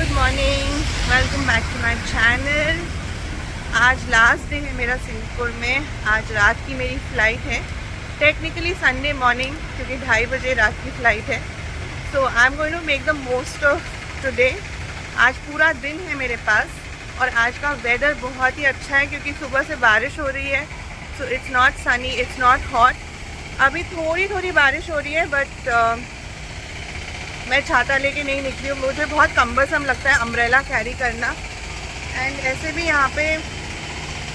Good morning, welcome back to my channel. आज last day है मेरा सिंगापुर में। आज रात की मेरी फ़्लाइट है, टेक्निकली संडे मॉर्निंग, क्योंकि 2:30 बजे रात की फ़्लाइट है। So I am going to make the most of today. आज पूरा दिन है मेरे पास और आज का वेदर बहुत ही अच्छा है क्योंकि सुबह से बारिश हो रही है। So it's not Sunny, it's not hot. अभी थोड़ी थोड़ी बारिश हो रही है बट मैं छाता लेके नहीं निकली हूँ। मुझे बहुत कम्बरसम लगता है अम्ब्रेला कैरी करना। एंड ऐसे भी यहाँ पे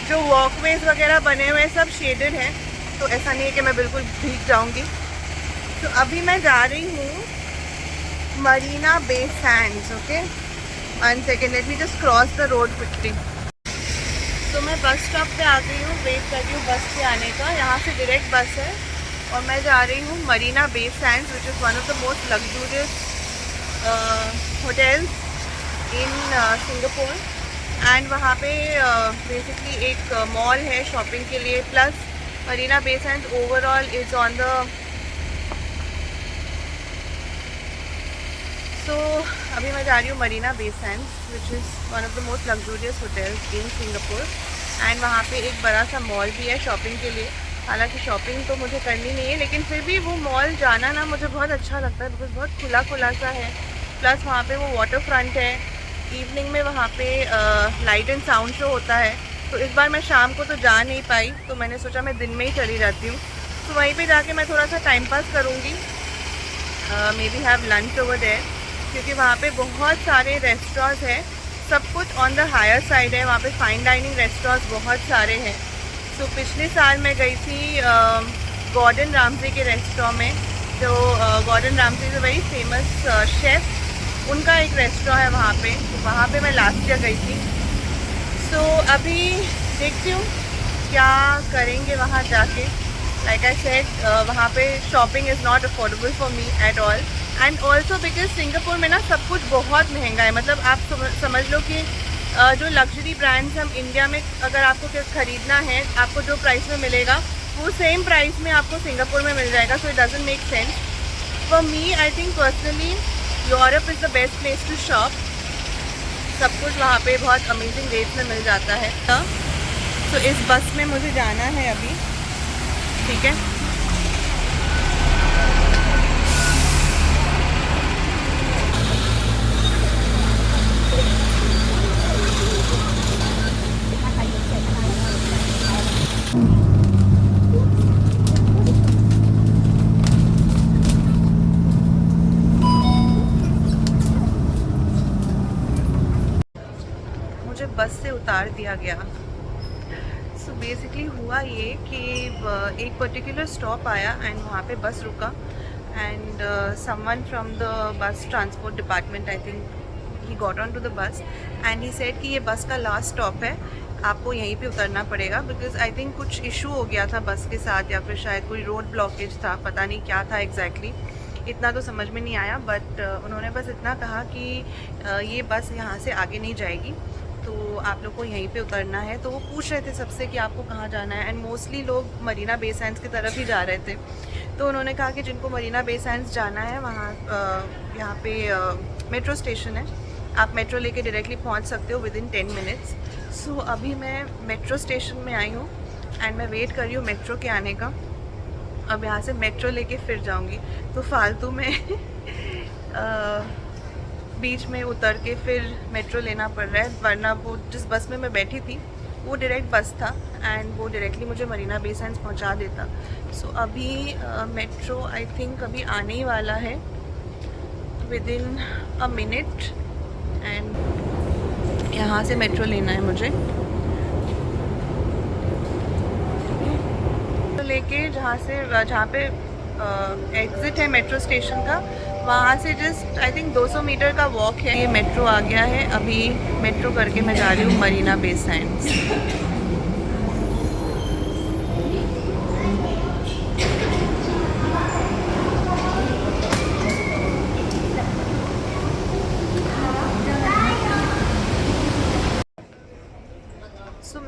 जो वॉकवेज वगैरह बने हुए हैं सब शेडेड हैं, तो ऐसा नहीं है कि मैं बिल्कुल भीग जाऊँगी। तो अभी मैं जा रही हूँ Marina Bay Sands. Okay, 1 second, let me just cross the road quickly. तो मैं बस स्टॉप पे आ गई हूँ, वेट कर रही हूँ बस के आने का। यहाँ से डायरेक्ट बस है और मैं जा रही हूँ Marina Bay Sands, which is one of the most luxurious hotels in Singapore. And वहाँ पे बेसिकली एक मॉल है शॉपिंग के लिए, plus Marina Bay Sands overall is on the अभी मैं जा रही हूँ Marina Bay Sands, which is one of the most luxurious hotels in Singapore. And वहाँ पे एक बड़ा सा मॉल भी है शॉपिंग के लिए। हालांकि शॉपिंग तो मुझे करनी नहीं है, लेकिन फिर भी वो मॉल जाना ना मुझे बहुत अच्छा लगता है, बिकॉज बहुत खुला खुला सा है। प्लस वहाँ पे वो वाटर फ्रंट है। इवनिंग में वहाँ पे लाइट एंड साउंड शो होता है। तो इस बार मैं शाम को तो जा नहीं पाई, तो मैंने सोचा मैं दिन में ही चली जाती हूँ। तो वहीं पे जाके मैं थोड़ा सा टाइम पास करूँगी, maybe have lunch over there, क्योंकि वहाँ पे बहुत सारे रेस्टोरेंट्स हैं। सब कुछ ऑन द हायर साइड है, वहाँ पे फाइन डाइनिंग रेस्टोरेंट्स बहुत सारे हैं। तो पिछले साल मैं गई थी गॉर्डन रामजे के रेस्टोरेंट में। जो Gordon Ramsay is a very famous chef, उनका एक रेस्टोरेंट है वहाँ पे। तो वहाँ पे मैं लास्ट ईयर गई थी। सो अभी देखती हूँ क्या करेंगे वहाँ जाके। लाइक आई सेड, वहाँ पे shopping is not affordable for me at all. And also because Singapore में ना सब कुछ बहुत महंगा है। मतलब आप समझ लो कि जो लग्जरी ब्रांड्स हम इंडिया में अगर आपको कुछ ख़रीदना है, आपको जो प्राइस में मिलेगा वो सेम प्राइस में आपको सिंगापुर में मिल जाएगा। So it doesn't make sense for me. I think personally Europe is the best place to shop. सब कुछ वहाँ पे बहुत अमेजिंग रेट में मिल जाता है। तो इस बस में मुझे जाना है अभी, ठीक है। मुझे बस से उतार दिया गया। सो बेसिकली हुआ ये कि एक पर्टिकुलर स्टॉप आया एंड वहाँ पे बस रुका। And someone from the bus transport department, I think he got on to the bus and he said कि ये बस का लास्ट स्टॉप है, आपको यहीं पे उतरना पड़ेगा। बिकॉज आई थिंक कुछ इशू हो गया था बस के साथ, या फिर शायद कोई रोड ब्लॉकेज था, पता नहीं क्या था एग्जैक्टली, इतना तो समझ में नहीं आया। बट उन्होंने बस इतना कहा कि ये बस यहाँ से आगे नहीं जाएगी, तो आप लोग को यहीं पे उतरना है। तो वो पूछ रहे थे सबसे कि आपको कहाँ जाना है, एंड मोस्टली लोग मरीना बे सैंड्स की तरफ ही जा रहे थे। तो उन्होंने कहा कि जिनको मरीना बे सैंड्स जाना है वहाँ यहाँ पे मेट्रो स्टेशन है, आप मेट्रो लेके डायरेक्टली पहुँच सकते हो विद इन 10 मिनट्स। सो अभी मैं मेट्रो स्टेशन में आई हूँ एंड मैं वेट कर रही हूँ मेट्रो के आने का। अब यहाँ से मेट्रो लेके फिर जाऊँगी, तो फालतू में बीच में उतर के फिर मेट्रो लेना पड़ रहा है। वरना वो जिस बस में मैं बैठी थी वो डायरेक्ट बस था एंड वो डायरेक्टली मुझे मरीना बे सैंड्स पहुंचा देता। सो अभी मेट्रो आई थिंक अभी आने ही वाला है with in a minute. And यहाँ से मेट्रो लेना है मुझे, तो लेके जहाँ पे एग्ज़िट है मेट्रो स्टेशन का, वहाँ से जस्ट आई थिंक 200 मीटर का वॉक है। ये मेट्रो आ गया है, अभी मेट्रो करके मैं जा रही हूँ Marina Bay Sands.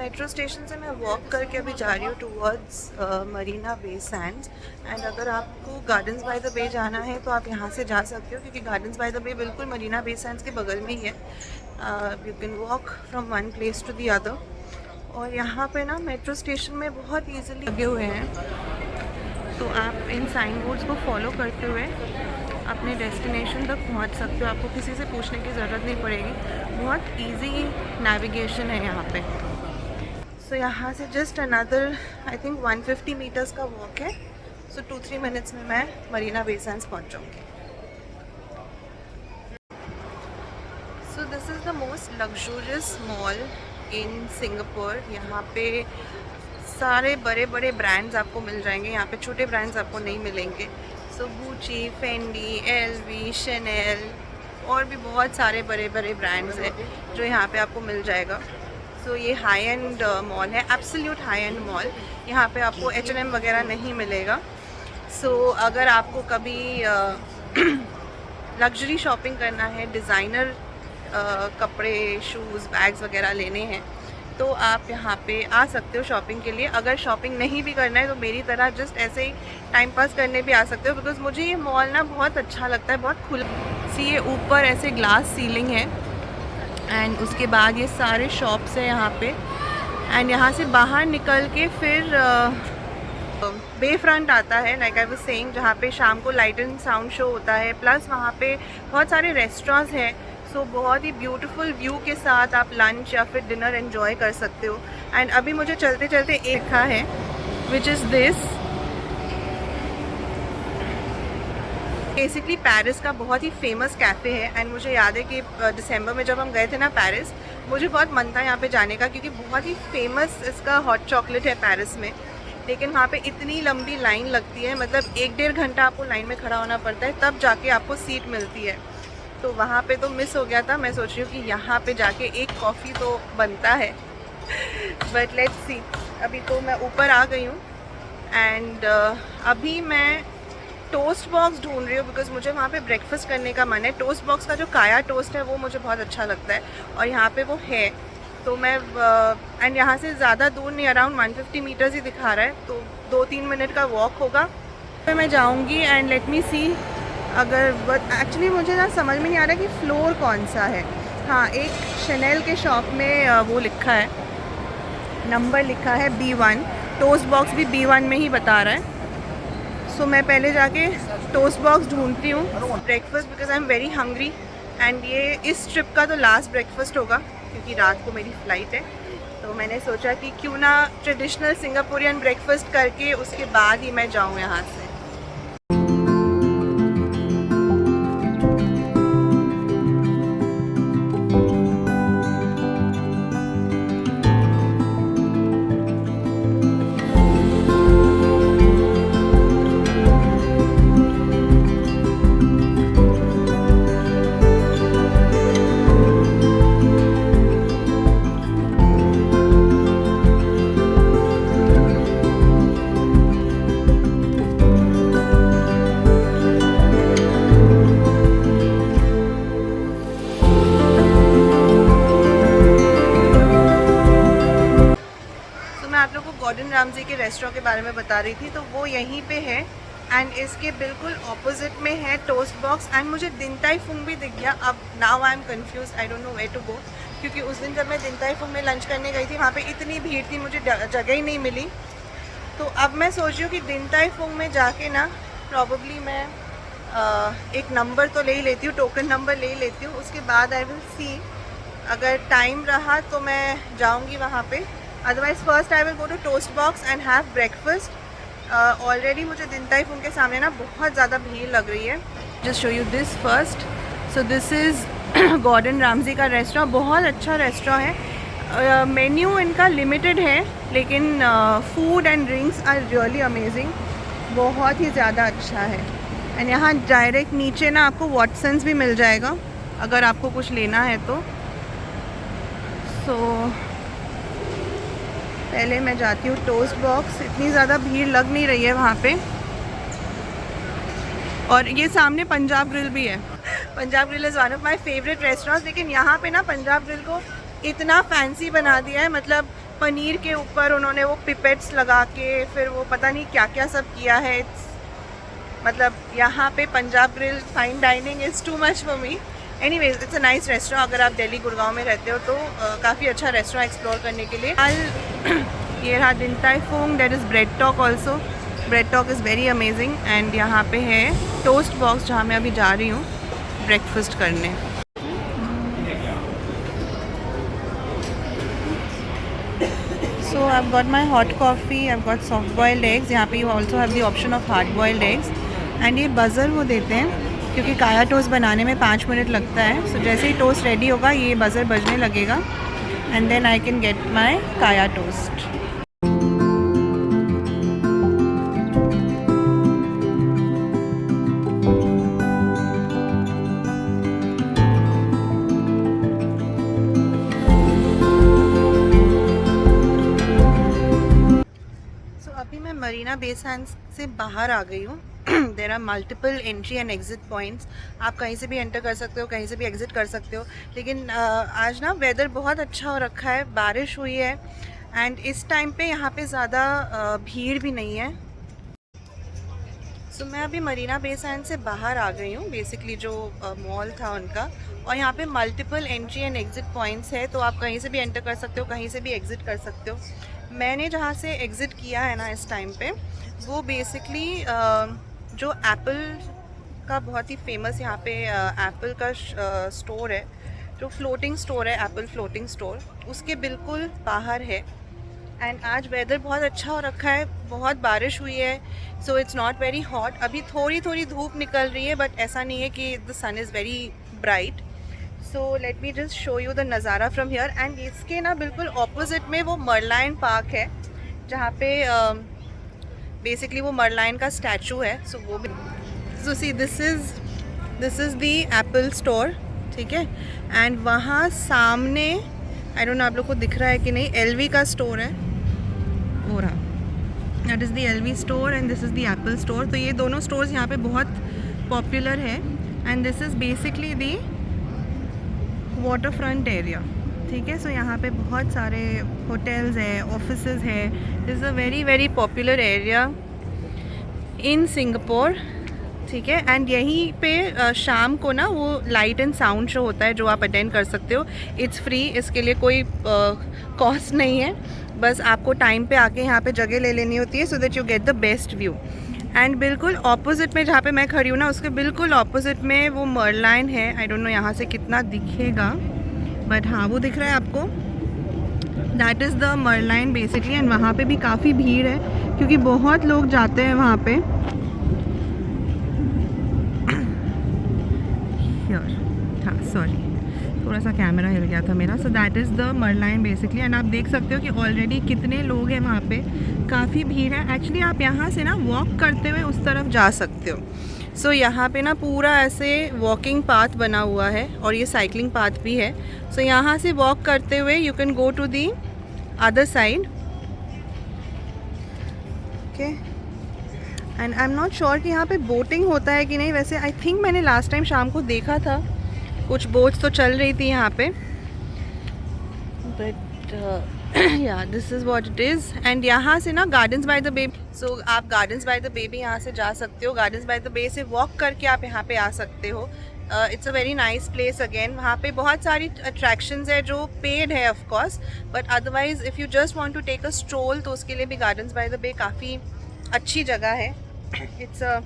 Metro station से मैं वॉक करके अभी जा रही हूँ towards Marina Bay Sands. And अगर आपको गार्डन्स बाय द बे जाना है तो आप यहाँ से जा सकते हो, क्योंकि गार्डन्स बाय द बे बिल्कुल मरीना बे सैंड्स के बगल में ही है। You can walk from one place to the other. और यहाँ पे ना मेट्रो स्टेशन में बहुत ईजिली लगे हुए हैं, तो आप इन साइन बोर्ड्स को फॉलो करते हुए अपने डेस्टिनेशन तक पहुंच सकते हो। आपको किसी से पूछने की ज़रूरत नहीं पड़ेगी, बहुत इजी नेविगेशन है यहाँ पे। सो यहाँ से just another I think 150 metres का वॉक है। सो 2-3 मिनट्स में मैं मरीना बे सैंड्स पहुँच जाऊँगी। सो this is the most luxurious mall in Singapore. यहाँ पे सारे बड़े बड़े ब्रांड्स आपको मिल जाएंगे, यहाँ पे छोटे ब्रांड्स आपको नहीं मिलेंगे। सो गुची, फेंडी, एलवी, शनेल और भी बहुत सारे बड़े बड़े ब्रांड्स हैं जो यहाँ पे आपको मिल जाएगा। सो ये हाई एंड मॉल है, एब्सोल्यूट हाई एंड मॉल। यहाँ पे आपको H&M वगैरह नहीं मिलेगा। सो अगर आपको कभी लग्जरी शॉपिंग करना है, डिज़ाइनर कपड़े, शूज़, बैग्स वगैरह लेने हैं, तो आप यहाँ पे आ सकते हो शॉपिंग के लिए। अगर शॉपिंग नहीं भी करना है तो मेरी तरह जस्ट ऐसे ही टाइम पास करने भी आ सकते हो, बिकॉज़ मुझे ये मॉल ना बहुत अच्छा लगता है, बहुत खुला सी। ये ऊपर ऐसे ग्लास सीलिंग है एंड उसके बाद ये सारे शॉप्स हैं यहाँ पे। एंड यहाँ से बाहर निकल के फिर बे फ्रंट आता है, लाइक आई वाज सेइंग, जहाँ पे शाम को लाइट एंड साउंड शो होता है। प्लस वहाँ पे बहुत सारे रेस्टोरेंट्स हैं, सो बहुत ही ब्यूटीफुल व्यू के साथ आप लंच या फिर डिनर एंजॉय कर सकते हो। एंड अभी मुझे चलते चलते एक लिखा है which is this, basically Paris का बहुत ही फेमस कैफ़े है। एंड मुझे याद है कि दिसंबर में जब हम गए थे ना पेरिस, मुझे बहुत मन था यहाँ पे जाने का, क्योंकि बहुत ही फेमस इसका हॉट चॉकलेट है पेरिस में। लेकिन वहाँ पे इतनी लंबी लाइन लगती है, मतलब 1-1.5 घंटा आपको लाइन में खड़ा होना पड़ता है, तब जाके आपको सीट मिलती है। तो वहाँ पे तो मिस हो गया था। मैं सोच रही हूँ कि यहाँ पे जाके एक कॉफ़ी तो बनता है, बट लेट्स सी। अभी तो मैं ऊपर आ गई हूँ एंड अभी मैं टोस्ट बॉक्स ढूंढ रही हूँ, बिकॉज़ मुझे वहाँ पे ब्रेकफास्ट करने का मन है। टोस्ट बॉक्स का जो काया टोस्ट है वो मुझे बहुत अच्छा लगता है और यहाँ पे वो है। तो मैं एंड यहाँ से ज़्यादा दूर नहीं, अराउंड 150 मीटर्स ही दिखा रहा है, तो 2-3 मिनट का वॉक होगा। फिर मैं जाऊँगी एंड लेट मी सी। अगर एक्चुअली मुझे ना समझ में नहीं आ रहा कि फ्लोर कौन सा है। हाँ, एक शनेल के शॉप में वो लिखा है, नंबर लिखा है B1। टोस्ट बॉक्स भी B1 में ही बता रहा है। सो मैं पहले जाके टोस्ट बॉक्स ढूंढती हूँ breakfast, because I am very hungry. And ये इस ट्रिप का तो लास्ट ब्रेकफास्ट होगा, क्योंकि रात को मेरी फ़्लाइट है। तो मैंने सोचा कि क्यों ना ट्रेडिशनल सिंगापुरियन ब्रेकफास्ट करके उसके बाद ही मैं जाऊँ यहाँ से। गॉर्डन रामजी के रेस्टोरेंट के बारे में बता रही थी, तो वो यहीं पे है। एंड इसके बिल्कुल ऑपोजिट में है टोस्ट बॉक्स। एंड मुझे दिन ताई फुंग भी दिख गया। अब now I am confuse, I don't know where to go, क्योंकि उस दिन जब मैं दिन ताई फुंग में लंच करने गई थी, वहाँ पे इतनी भीड़ थी, मुझे जगह ही नहीं मिली। तो अब मैं सोच रही हूँ कि दिन ताई फुंग में जाके ना प्रॉबली मैं एक नंबर तो ले ही लेती हूँ, टोकन नंबर ले ही लेती हूँ। उसके बाद आई विल सी, अगर टाइम रहा तो मैं जाऊँगी वहाँ पे। Otherwise first I will go to Toast Box and have breakfast. Already मुझे दिन ताई फुंग के सामने ना बहुत ज़्यादा भीड़ लग रही है। Just show you this first. So this is Gordon Ramsay का रेस्टोरेंट। बहुत अच्छा रेस्टोरेंट है। मेन्यू इनका लिमिटेड है, लेकिन food and drinks are really amazing, बहुत ही ज़्यादा अच्छा है। एंड यहाँ डायरेक्ट नीचे ना आपको वॉटसन्स भी मिल जाएगा अगर आपको कुछ लेना है तो। सो पहले मैं जाती हूँ टोस्ट बॉक्स। इतनी ज़्यादा भीड़ लग नहीं रही है वहाँ पे। और ये सामने पंजाब ग्रिल भी है। Punjab grill is one of my favourite restaurants. लेकिन यहाँ पे ना पंजाब ग्रिल को इतना फैंसी बना दिया है, मतलब पनीर के ऊपर उन्होंने वो पिपेट्स लगा के फिर वो पता नहीं क्या क्या सब किया है। मतलब यहाँ पे Punjab grill fine dining is too much for me. Anyways it's a nice restaurant. अगर आप दिल्ली गुड़गांव में रहते हो तो काफ़ी अच्छा रेस्टोरेंट एक्सप्लोर करने के लिए। ये रहा Din Tai Fung, that is BreadTalk also. BreadTalk is very amazing. And यहाँ पे है टोस्ट बॉक्स जहाँ मैं अभी जा रही हूँ ब्रेकफास्ट करने। So I've got my hot coffee, I've got soft boiled eggs. यहाँ पे you also have the option of hard boiled eggs. And ये बज़र वो देते हैं क्योंकि काया टोस्ट बनाने में 5 मिनट लगता है। So जैसे ही टोस्ट रेडी होगा ये बज़र बजने लगेगा and then I can get my kaya toast. Marina Bay Sands से बाहर आ गई हूँ। There are multiple entry and exit points. आप कहीं से भी एंटर कर सकते हो, कहीं से भी एग्ज़िट कर सकते हो। लेकिन आज ना वेदर बहुत अच्छा हो रखा है, बारिश हुई है एंड इस टाइम पे यहाँ पे ज़्यादा भीड़ भी नहीं है। मैं अभी मरीना बे सैंड्स से बाहर आ गई हूँ, बेसिकली जो मॉल था उनका। और यहाँ पे multiple entry and exit points है, तो आप कहीं से भी एंटर कर सकते हो, कहीं से भी एग्ज़िट कर सकते हो। मैंने जहाँ से एग्ज़िट किया है ना इस टाइम पे, वो बेसिकली जो एप्पल का बहुत ही फेमस यहाँ पे एप्पल का स्टोर है, जो फ्लोटिंग स्टोर है, एप्पल फ्लोटिंग स्टोर, उसके बिल्कुल बाहर है। एंड आज वेदर बहुत अच्छा हो रखा है, बहुत बारिश हुई है, so it's not very hot. अभी थोड़ी थोड़ी धूप निकल रही है बट ऐसा नहीं है कि the sun is very bright. So let me just show you the नज़ारा फ्रॉम हियर। एंड इसके ना बिल्कुल ऑपोजिट में वो मरलाइन पार्क है जहाँ पे बेसिकली वो मरलाइन का स्टैचू है। सो वो भी so see this is the Apple Store, ठीक है। एंड वहाँ सामने आई डोंट नो आप लोग को दिख रहा है कि नहीं, एलवी का स्टोर है, हो रहा, that is the LV store and this is the Apple store. तो ये दोनों स्टोर्स यहाँ पे बहुत पॉपुलर है and this is basically the waterfront area, ठीक है। सो यहाँ पे बहुत सारे होटल्स है, ऑफिसेज है। This is a very very popular area in Singapore, ठीक है। एंड यहीं पे शाम को ना वो लाइट एंड साउंड शो होता है जो आप अटेंड कर सकते हो। इट्स फ्री, इसके लिए कोई कॉस्ट नहीं है, बस आपको टाइम पे आके यहाँ पे जगह ले लेनी होती है so that you get the best view. And बिल्कुल ऑपोजिट में जहाँ पे मैं खड़ी हूँ ना, उसके बिल्कुल ऑपोजिट में वो मरलाइन है। आई डोंट नो यहाँ से कितना दिखेगा बट हाँ वो दिख रहा है आपको, that is the मरलाइन basically. And वहाँ पे भी काफ़ी भीड़ है क्योंकि बहुत लोग जाते हैं वहाँ पे। हाँ सॉरी, थोड़ा सा कैमरा हिल गया था मेरा। So that is the मरलाइन basically. And आप देख सकते हो कि ऑलरेडी कितने लोग हैं वहाँ पे, काफ़ी भीड़ है। एक्चुअली आप यहाँ से ना वॉक करते हुए उस तरफ जा सकते हो। सो यहाँ पे ना पूरा ऐसे वॉकिंग पाथ बना हुआ है और ये साइकिलिंग पाथ भी है। सो यहाँ से वॉक करते हुए you can go to the other side, okay. And I am not sure कि यहाँ पे बोटिंग होता है कि नहीं। वैसे आई थिंक मैंने लास्ट टाइम शाम को देखा था, कुछ बोट्स तो चल रही थी यहाँ पे, बट या this is what it is. And यहाँ से ना गार्डन्स बाय द बे, सो आप गार्डन्स बाय द बे भी यहाँ से जा सकते हो। गार्डन्स बाय द बे से वॉक करके आप यहाँ पे आ सकते हो। It's a very nice place again. वहाँ पे बहुत सारी अट्रैक्शंस है जो पेड है of course, but otherwise if you just want to take a stroll तो उसके लिए भी गार्डन्स बाय द बे काफ़ी अच्छी जगह है। It's a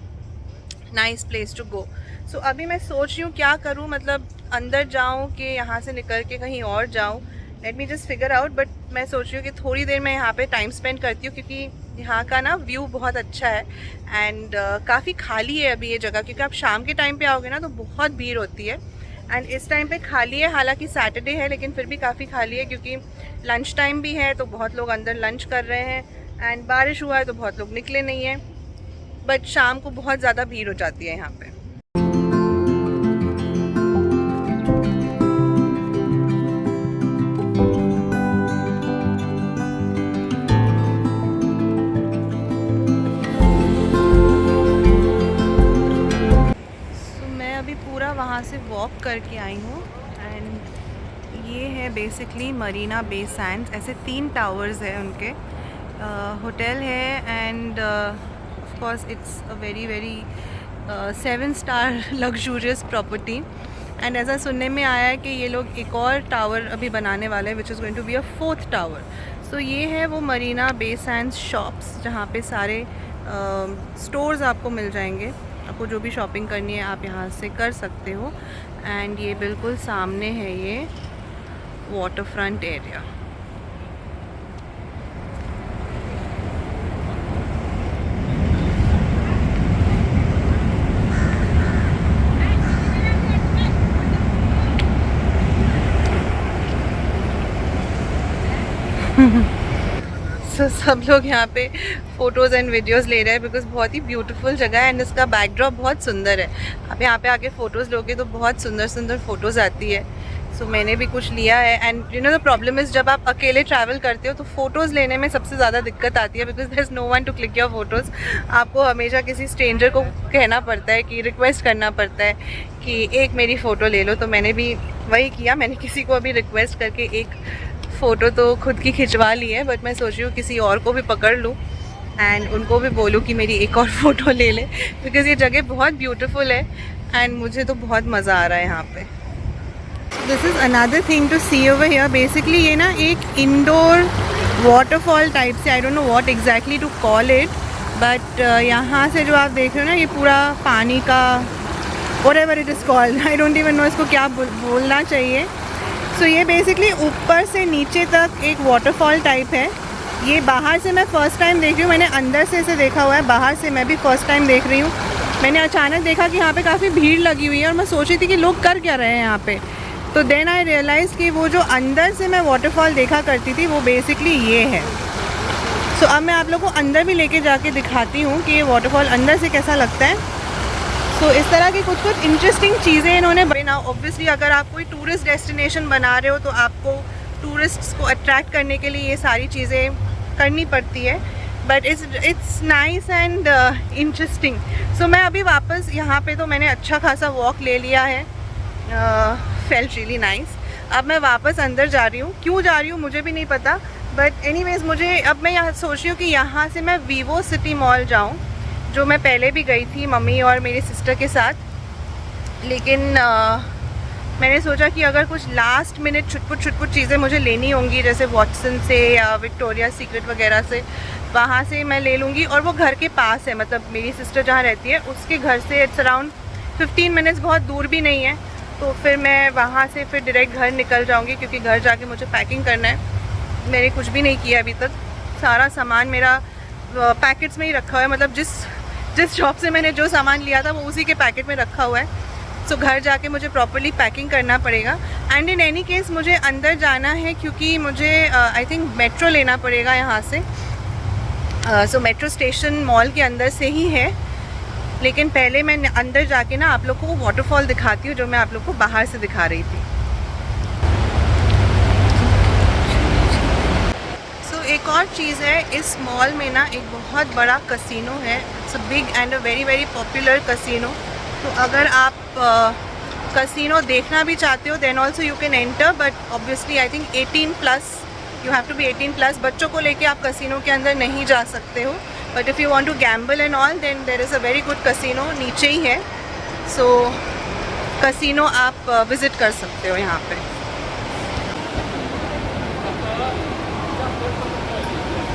nice place to go. So अभी मैं सोच रही हूँ क्या करूँ, मतलब अंदर जाऊँ कि यहाँ से निकल के कहीं और जाऊँ। Late me just figure out. But मैं सोच रही हूँ कि थोड़ी देर मैं यहाँ पे टाइम स्पेंड करती हूँ क्योंकि यहाँ का ना व्यू बहुत अच्छा है एंड काफ़ी खाली है अभी ये जगह, क्योंकि आप शाम के टाइम पे आओगे ना तो बहुत भीड़ होती है। एंड इस टाइम पे खाली है, हालांकि सैटरडे है लेकिन फिर भी काफ़ी खाली है क्योंकि लंच टाइम भी है तो बहुत लोग अंदर लंच कर रहे हैं। एंड बारिश हुआ है तो बहुत लोग निकले नहीं हैं, बट शाम को बहुत ज़्यादा भीड़ हो जाती है यहाँ पे। मैं अभी पूरा वहाँ से वॉक करके आई हूँ एंड ये है बेसिकली मरीना बे सैंड्स। ऐसे 3 टावर्स है उनके, होटल है end of course it's a very very 7 star luxurious property. And ऐसा सुनने में आया है कि ये लोग एक और टावर अभी बनाने वाले हैं which is going to be a 4th tower. So ये है वो मरीना बे सैंड्स शॉप्स जहाँ पे सारे स्टोर्स आपको मिल जाएंगे। आपको जो भी शॉपिंग करनी है आप यहाँ से कर सकते हो। एंड ये बिल्कुल सामने है ये वाटर फ्रंट एरिया। सो सब लोग यहाँ पे फ़ोटोज़ एंड वीडियोज़ ले रहे हैं बिकॉज़ बहुत ही ब्यूटीफुल जगह है एंड इसका बैकड्रॉप बहुत सुंदर है। आप यहाँ पे आके फ़ोटोज़ लोगे तो बहुत सुंदर सुंदर फ़ोटोज़ आती है। सो मैंने भी कुछ लिया है and you know the problem is जब आप अकेले ट्रैवल करते हो तो फ़ोटोज़ लेने में सबसे ज़्यादा दिक्कत आती है because there is no one to click your photos. आपको हमेशा किसी स्ट्रेंजर को कहना पड़ता है कि रिक्वेस्ट करना पड़ता है कि एक मेरी फ़ोटो ले लो। तो मैंने भी वही किया, मैंने किसी को अभी रिक्वेस्ट करके एक फ़ोटो तो खुद की खिंचवा ली है, बट मैं सोच रही हूँ किसी और को भी पकड़ लूँ एंड उनको भी बोलूँ कि मेरी एक और फ़ोटो ले ले बिकॉज़ ये जगह बहुत ब्यूटीफुल है एंड मुझे तो बहुत मज़ा आ रहा है यहाँ पे। This is another thing to see over here. Basically ये ना एक इंडोर वाटरफॉल टाइप से, I don't know what exactly to call it, but यहाँ से जो आप देख रहे हो ना ये पूरा पानी का whatever it is called, I don't even know इसको क्या बोलना चाहिए। सो ये बेसिकली ऊपर से नीचे तक एक वाटरफॉल टाइप है। ये बाहर से मैं फ़र्स्ट टाइम देख रही हूँ, मैंने अंदर से इसे देखा हुआ है, बाहर से मैं भी फ़र्स्ट टाइम देख रही हूँ। मैंने अचानक देखा कि यहाँ पे काफ़ी भीड़ लगी हुई है और मैं सोच रही थी कि लोग कर क्या रहे हैं यहाँ पे। तो देन आई रियलाइज़ कि वो जो अंदर से मैं वाटरफॉल देखा करती थी वो बेसिकली ये है। सो अब मैं आप लोग को अंदर भी लेके जाके दिखाती हूँ कि ये वाटरफॉल अंदर से कैसा लगता है। तो इस तरह की कुछ इंटरेस्टिंग चीज़ें इन्होंने बना। ऑब्वियसली अगर आप कोई टूरिस्ट डेस्टिनेशन बना रहे हो तो आपको टूरिस्ट्स को अट्रैक्ट करने के लिए ये सारी चीज़ें करनी पड़ती है, but it's nice and interesting. So मैं अभी वापस यहाँ पे तो मैंने अच्छा खासा वॉक ले लिया है, फेल्ट रियली नाइस। अब मैं वापस अंदर जा रही हूँ, क्यों जा रही हूँ मुझे भी नहीं पता, बट एनीवेज मुझे अब मैं यहाँ सोच रही हूँ कि यहाँ से मैं वीवो सिटी मॉल जाऊँ, जो मैं पहले भी गई थी मम्मी और मेरी सिस्टर के साथ। लेकिन मैंने सोचा कि अगर कुछ लास्ट मिनट छुटपुट चीज़ें मुझे लेनी होंगी जैसे वॉटसन से या विक्टोरिया सीक्रेट वगैरह से, वहाँ से मैं ले लूँगी। और वो घर के पास है, मतलब मेरी सिस्टर जहाँ रहती है उसके घर से इट्स अराउंड 15 मिनट्स, बहुत दूर भी नहीं है। तो फिर मैं वहाँ से फिर डायरेक्ट घर निकल जाऊँगी क्योंकि घर जाके मुझे पैकिंग करना है। मैंने कुछ भी नहीं किया अभी तक, सारा सामान मेरा पैकेट्स में ही रखा हुआ है, मतलब जिस शॉप से मैंने जो सामान लिया था वो उसी के पैकेट में रखा हुआ है। सो घर जाके मुझे प्रॉपर्ली पैकिंग करना पड़ेगा। एंड इन एनी केस मुझे अंदर जाना है क्योंकि मुझे आई थिंक मेट्रो लेना पड़ेगा यहाँ से। सो मेट्रो स्टेशन मॉल के अंदर से ही है, लेकिन पहले मैं अंदर जाके ना आप लोग को वाटरफॉल दिखाती हूँ जो मैं आप लोग को बाहर से दिखा रही थी। एक और चीज़ है, इस मॉल में ना एक बहुत बड़ा कसिनो है। It's a big and a very very popular casino. तो अगर आप कसिनो देखना भी चाहते हो then also you can enter, but obviously I think 18+, you have to be 18+। बच्चों को लेके आप कसिनो के अंदर नहीं जा सकते हो, but if you want to gamble and all then there is a very good casino, नीचे ही है। सो कसिनो आप विज़िट कर सकते हो यहाँ पे।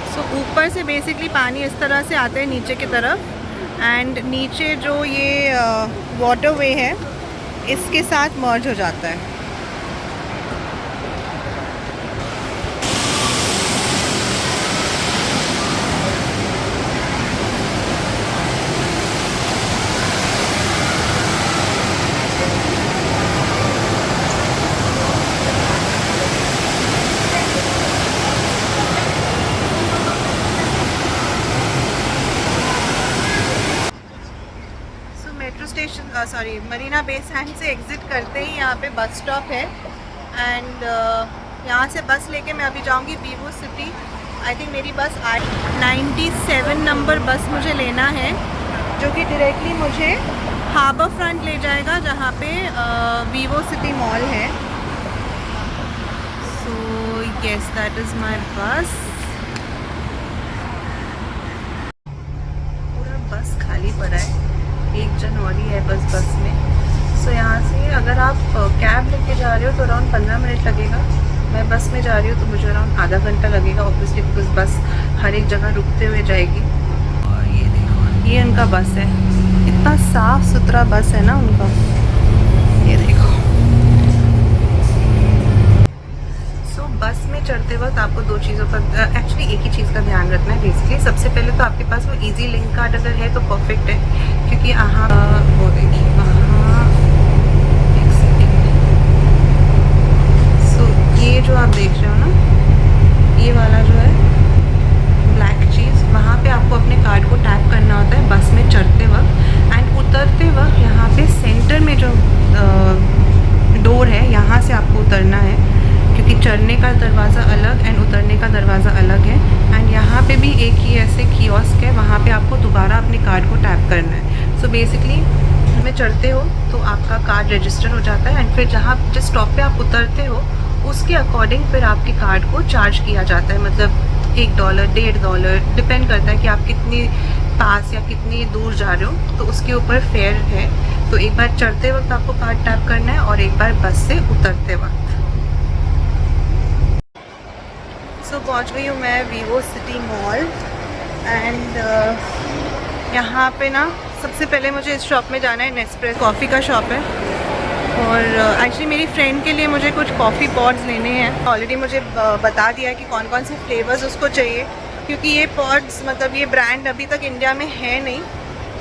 सो ऊपर से बेसिकली पानी इस तरह से आता है नीचे की तरफ एंड नीचे जो ये वाटरवे है इसके साथ मर्ज हो जाता है। सॉरी मरीना बे सैंड्स से एग्ज़िट करते ही यहाँ पे बस स्टॉप है एंड यहाँ से बस लेके मैं अभी जाऊँगी वीवो सिटी। आई थिंक मेरी बस 97 नंबर बस मुझे लेना है जो कि डायरेक्टली मुझे हार्बर फ्रंट ले जाएगा जहाँ पे वीवो सिटी मॉल है। yes, that is my bus. पूरा बस खाली पड़ा है, 1 जनवरी है बस में। सो यहाँ से अगर आप कैब लेके जा रहे हो तो अराउंड 15 मिनट लगेगा। मैं बस में जा रही हूँ तो मुझे अराउंड आधा घंटा लगेगा ऑब्वियसली, बिकॉज बस हर एक जगह रुकते हुए जाएगी। और ये देखो, ये उनका बस है, इतना साफ सुथरा बस है ना उनका, ये देखो। सो बस में चढ़ते वक्त आपको 2 चीज़ों का, एक्चुअली एक ही चीज़ का ध्यान रखना है बेसिकली। सबसे पहले तो आपके पास वो इजी लिंक कार्ड अगर है तो परफेक्ट है, क्योंकि यहाँ वो देखिए वहाँ, एक सेकेंड, सो ये जो आप देख रहे हो ना, ये वाला जो है ब्लैक चीज़, वहाँ पे आपको अपने कार्ड को टैप करना होता है बस में चढ़ते वक्त। एंड उतरते वक्त यहाँ पे सेंटर में जो डोर है, यहाँ से आपको उतरना है, क्योंकि चढ़ने का दरवाज़ा अलग एंड उतरने का दरवाज़ा अलग है। एंड यहाँ पे भी एक ही ऐसे कियोस्क है, वहाँ पे आपको दोबारा अपने कार्ड को टैप करना है। सो बेसिकली में चढ़ते हो तो आपका कार्ड रजिस्टर हो जाता है, एंड फिर जिस स्टॉप पे आप उतरते हो उसके अकॉर्डिंग फिर आपके कार्ड को चार्ज किया जाता है। मतलब $1, $1.5 डिपेंड करता है कि आप कितनी पास या कितनी दूर जा रहे हो, तो उसके ऊपर फेयर है। तो एक बार चढ़ते वक्त आपको कार्ड टैप करना है और एक बार बस से उतरते वक्त। सो पहुंच गई हूँ मैं वीवो सिटी मॉल। एंड यहाँ पे ना सबसे पहले मुझे इस शॉप में जाना है, नेस्प्रेसो कॉफ़ी का शॉप है। और एक्चुअली मेरी फ्रेंड के लिए मुझे कुछ कॉफ़ी पॉड्स लेने हैं। ऑलरेडी मुझे बता दिया है कि कौन कौन से फ्लेवर्स उसको चाहिए, क्योंकि ये पॉड्स, मतलब ये ब्रांड अभी तक इंडिया में है नहीं,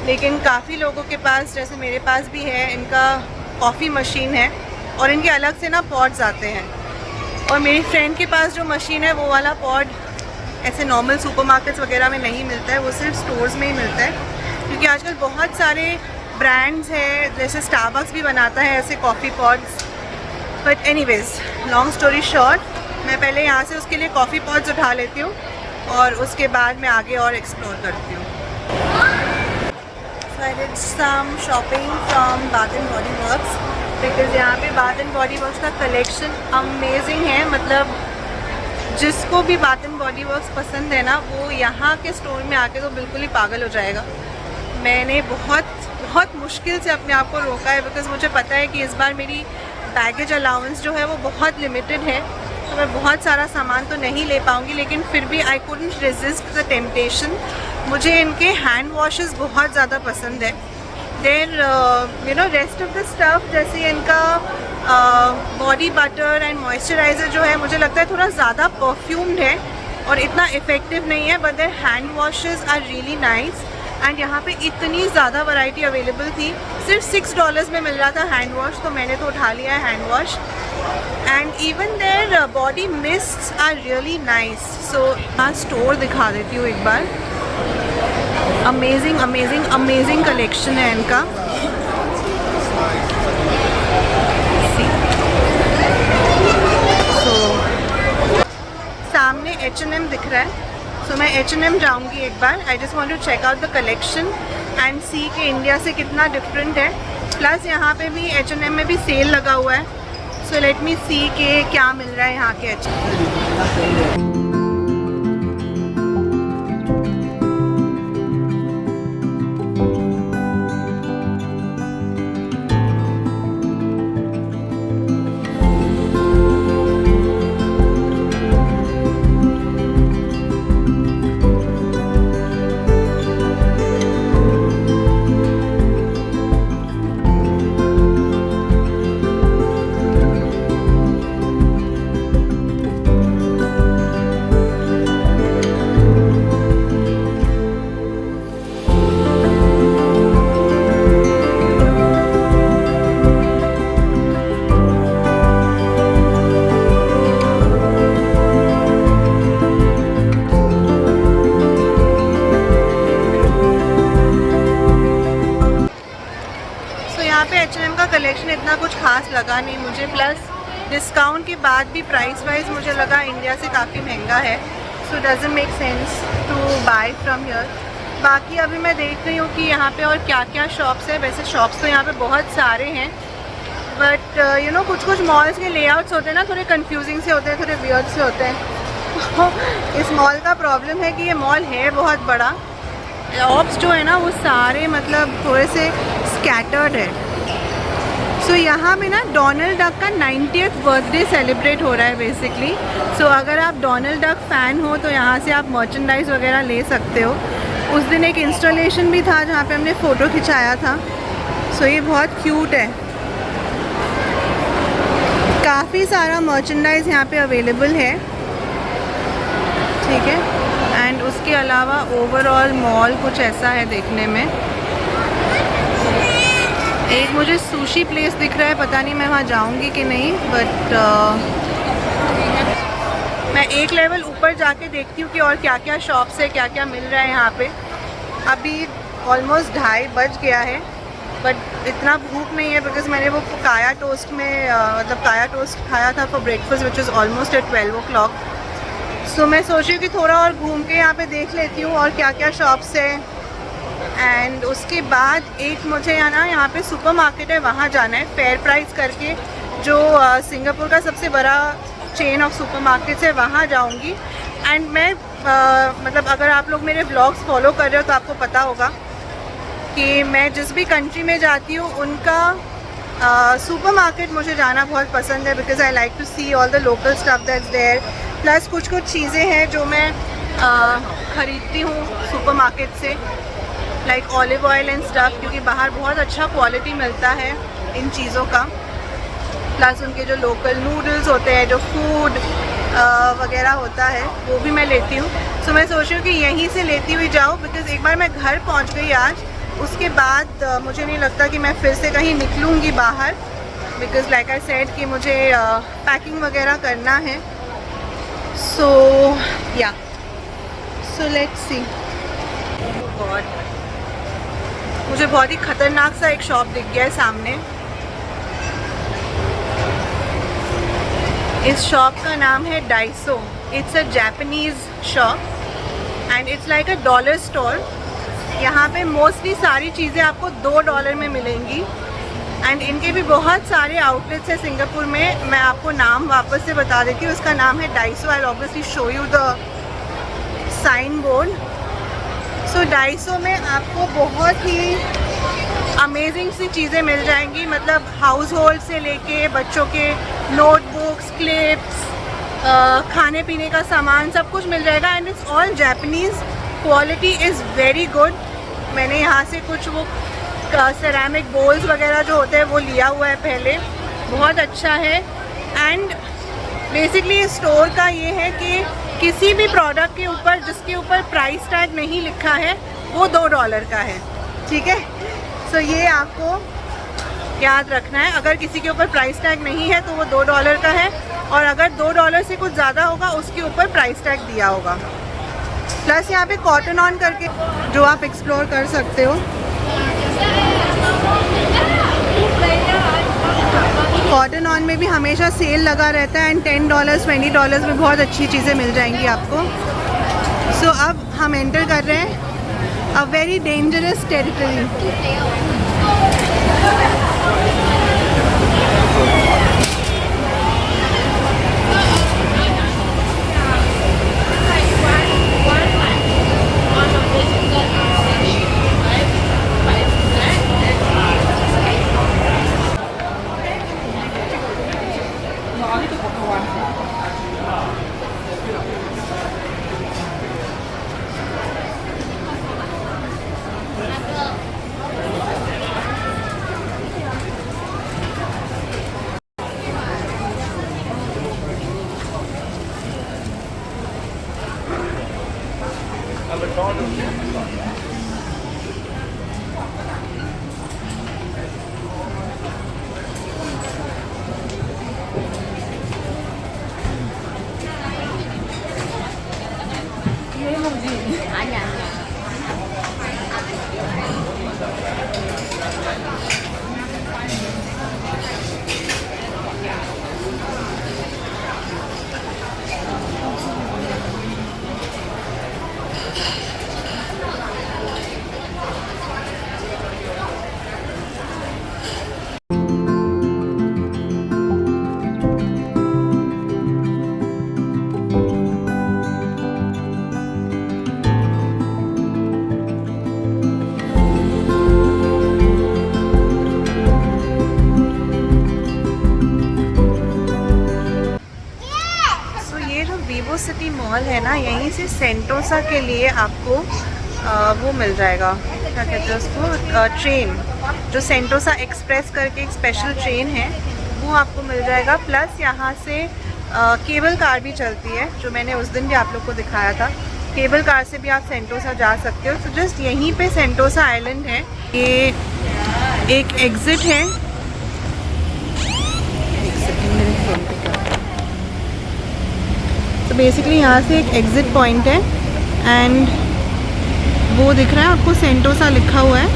लेकिन काफ़ी लोगों के पास, जैसे मेरे पास भी है, इनका कॉफ़ी मशीन है और इनके अलग से ना पॉड्स आते हैं। और मेरी फ्रेंड के पास जो मशीन है वो वाला पॉड ऐसे नॉर्मल सुपरमार्केट्स वगैरह में नहीं मिलता है, वो सिर्फ स्टोर्स में ही मिलता है, क्योंकि आजकल बहुत सारे ब्रांड्स हैं, जैसे स्टारबक्स भी बनाता है ऐसे coffee pods. But anyways, long story short, मैं पहले यहाँ से उसके लिए कॉफ़ी पॉड्स उठा लेती हूँ और उसके बाद मैं आगे और एक्सप्लोर करती हूँ। So I did some shopping from Bath and Body Works, because यहाँ पे बाथ एंड बॉडी वर्क्स का कलेक्शन अमेजिंग है। मतलब जिसको भी बाथ एंड बॉडी वर्क्स पसंद है ना, वो यहाँ के स्टोर में आके तो बिल्कुल ही पागल हो जाएगा। मैंने बहुत मुश्किल से अपने आप को रोका है, बिकॉज मुझे पता है कि इस बार मेरी बैगेज अलाउंस जो है वो बहुत लिमिटेड है, तो मैं बहुत सारा सामान तो नहीं ले पाऊँगी, लेकिन फिर भी I couldn't resist the temptation. मुझे इनके हैंड वॉशेस बहुत ज़्यादा पसंद है। Then rest of the stuff, जैसे इनका बॉडी बटर एंड मॉइस्चराइज़र जो है, मुझे लगता है थोड़ा ज़्यादा परफ्यूम्ड है और इतना इफ़ेक्टिव नहीं है, but their hand washes are really nice. And यहाँ पे इतनी ज़्यादा वैरायटी अवेलेबल थी, सिर्फ $6 में मिल रहा था हैंड वॉश, तो मैंने तो उठा लिया है hand wash. And even their body mists are really nice. So मैं स्टोर दिखा देती हूँ एक बार। अमेजिंग कलेक्शन है इनका। सो सामने H&M दिख रहा है, सो मैं H&M जाऊंगी एक बार। I just want to check out the collection and see कि इंडिया से कितना डिफरेंट है। प्लस यहाँ पे भी H&M में भी सेल लगा हुआ है, सो लेट मी सी के क्या मिल रहा है यहाँ के H&M। H&M का कलेक्शन इतना कुछ खास लगा नहीं मुझे, प्लस डिस्काउंट के बाद भी प्राइस वाइज मुझे लगा इंडिया से काफ़ी महंगा है, so doesn't make sense to buy from here. बाकी अभी मैं देख रही हूँ कि यहाँ पे और क्या क्या शॉप्स है। वैसे शॉप्स तो यहाँ पे बहुत सारे हैं, बट यू नो कुछ कुछ मॉल्स के लेआउट्स होते हैं ना, थोड़े कंफ्यूजिंग से होते हैं, थोड़े वियर्ड से होते हैं। इस मॉल का प्रॉब्लम है कि ये मॉल है बहुत बड़ा, शॉप्स जो है ना वो सारे मतलब थोड़े से स्कैटर्ड है। सो यहाँ पे ना डोनाल्ड डक का 90th बर्थडे सेलिब्रेट हो रहा है बेसिकली। सो अगर आप डोनाल्ड डक फ़ैन हो तो यहाँ से आप मर्चेंडाइज वगैरह ले सकते हो। उस दिन एक इंस्टॉलेशन भी था जहाँ पे हमने फ़ोटो खिंचाया था। सो ये बहुत क्यूट है, काफ़ी सारा मर्चेंडाइज यहाँ पे अवेलेबल है, ठीक है। एंड उसके अलावा ओवरऑल मॉल कुछ ऐसा है देखने में। एक मुझे सुशी प्लेस दिख रहा है, पता नहीं मैं वहाँ जाऊँगी कि नहीं, बट मैं एक लेवल ऊपर जाके देखती हूँ कि और क्या क्या शॉप्स है, क्या क्या मिल रहा है यहाँ पे। अभी ऑलमोस्ट 2:30 बज गया है, बट इतना भूख नहीं है बिकॉज़ मैंने वो काया टोस्ट में मतलब काया टोस्ट खाया था for breakfast which is almost at 12 o'clock। सो मैं सोच रही हूँ कि थोड़ा और घूम के यहाँ पे देख लेती हूँ और क्या क्या शॉप्स है। एंड उसके बाद एक मुझे यहाँ पे सुपरमार्केट है, वहाँ जाना है, फेयर प्राइस करके, जो सिंगापुर का सबसे बड़ा चेन ऑफ सुपरमार्केट्स है, वहाँ जाऊँगी। एंड मैं मतलब अगर आप लोग मेरे व्लॉग्स फॉलो कर रहे हो तो आपको पता होगा कि मैं जिस भी कंट्री में जाती हूँ उनका सुपरमार्केट मुझे जाना बहुत पसंद है, because I like to see all the local stuff that's there. Plus कुछ कुछ चीज़ें हैं जो मैं ख़रीदती हूँ सुपरमार्केट से, like olive oil and stuff, क्योंकि बाहर बहुत अच्छा क्वालिटी मिलता है इन चीज़ों का। प्लस उनके जो लोकल नूडल्स होते हैं, जो फूड वगैरह होता है, वो भी मैं लेती हूँ। सो मैं सोच रही हूँ कि यहीं से लेती हुई जाऊँ, बिकॉज़ एक बार मैं घर पहुँच गई आज, उसके बाद मुझे नहीं लगता कि मैं फिर से कहीं निकलूँगी बाहर, बिकॉज़ लाइक आई सेड कि मुझे पैकिंग वगैरह करना है। सो या सो लेट्स सी। गॉड, मुझे बहुत ही ख़तरनाक सा एक शॉप दिख गया है सामने। इस शॉप का नाम है Daiso. It's a Japanese shop and it's like a dollar store. यहाँ पे मोस्टली सारी चीज़ें आपको $2 में मिलेंगी। एंड इनके भी बहुत सारे आउटलेट्स हैं सिंगापुर में। मैं आपको नाम वापस से बता देती हूँ, उसका नाम है Daiso. I obviously show you the signboard. So Daiso में आपको बहुत ही अमेजिंग सी चीज़ें मिल जाएंगी, मतलब हाउस होल्ड से लेके बच्चों के नोटबुक्स, क्लिप्स, खाने पीने का सामान, सब कुछ मिल जाएगा। And it's all Japanese, quality is very good. मैंने यहाँ से कुछ वो सेरामिक बोल्स वगैरह जो होते हैं वो लिया हुआ है पहले, बहुत अच्छा है। एंड बेसिकली इस स्टोर का ये है कि किसी भी प्रोडक्ट के ऊपर जिसके ऊपर प्राइस टैग नहीं लिखा है वो $2 का है, ठीक है। सो ये आपको याद रखना है, अगर किसी के ऊपर प्राइस टैग नहीं है तो वो $2 का है, और अगर $2 से कुछ ज़्यादा होगा उसके ऊपर प्राइस टैग दिया होगा। प्लस यहाँ पे कॉटन ऑन करके जो आप एक्सप्लोर कर सकते हो। कॉटन ऑन में भी हमेशा सेल लगा रहता है एंड $10, $20 में बहुत अच्छी चीज़ें मिल जाएंगी आपको। सो अब हम एंटर कर रहे हैं a very dangerous territory. Harbour City mall है ना, यहीं से सेंटोसा के लिए आपको वो मिल जाएगा, क्या कहते हैं उसको, ट्रेन। जो सेंटोसा एक्सप्रेस करके एक स्पेशल ट्रेन है वो आपको मिल जाएगा। प्लस यहाँ से केबल कार भी चलती है, जो मैंने उस दिन भी आप लोग को दिखाया था। केबल कार से भी आप सेंटोसा जा सकते हो। तो जस्ट यहीं पे सेंटोसा आइलैंड है। ये एक एग्ज़िट है, तो बेसिकली यहाँ से एक एग्ज़िट पॉइंट है एंड वो दिख रहा है आपको, सेंटोसा लिखा हुआ है।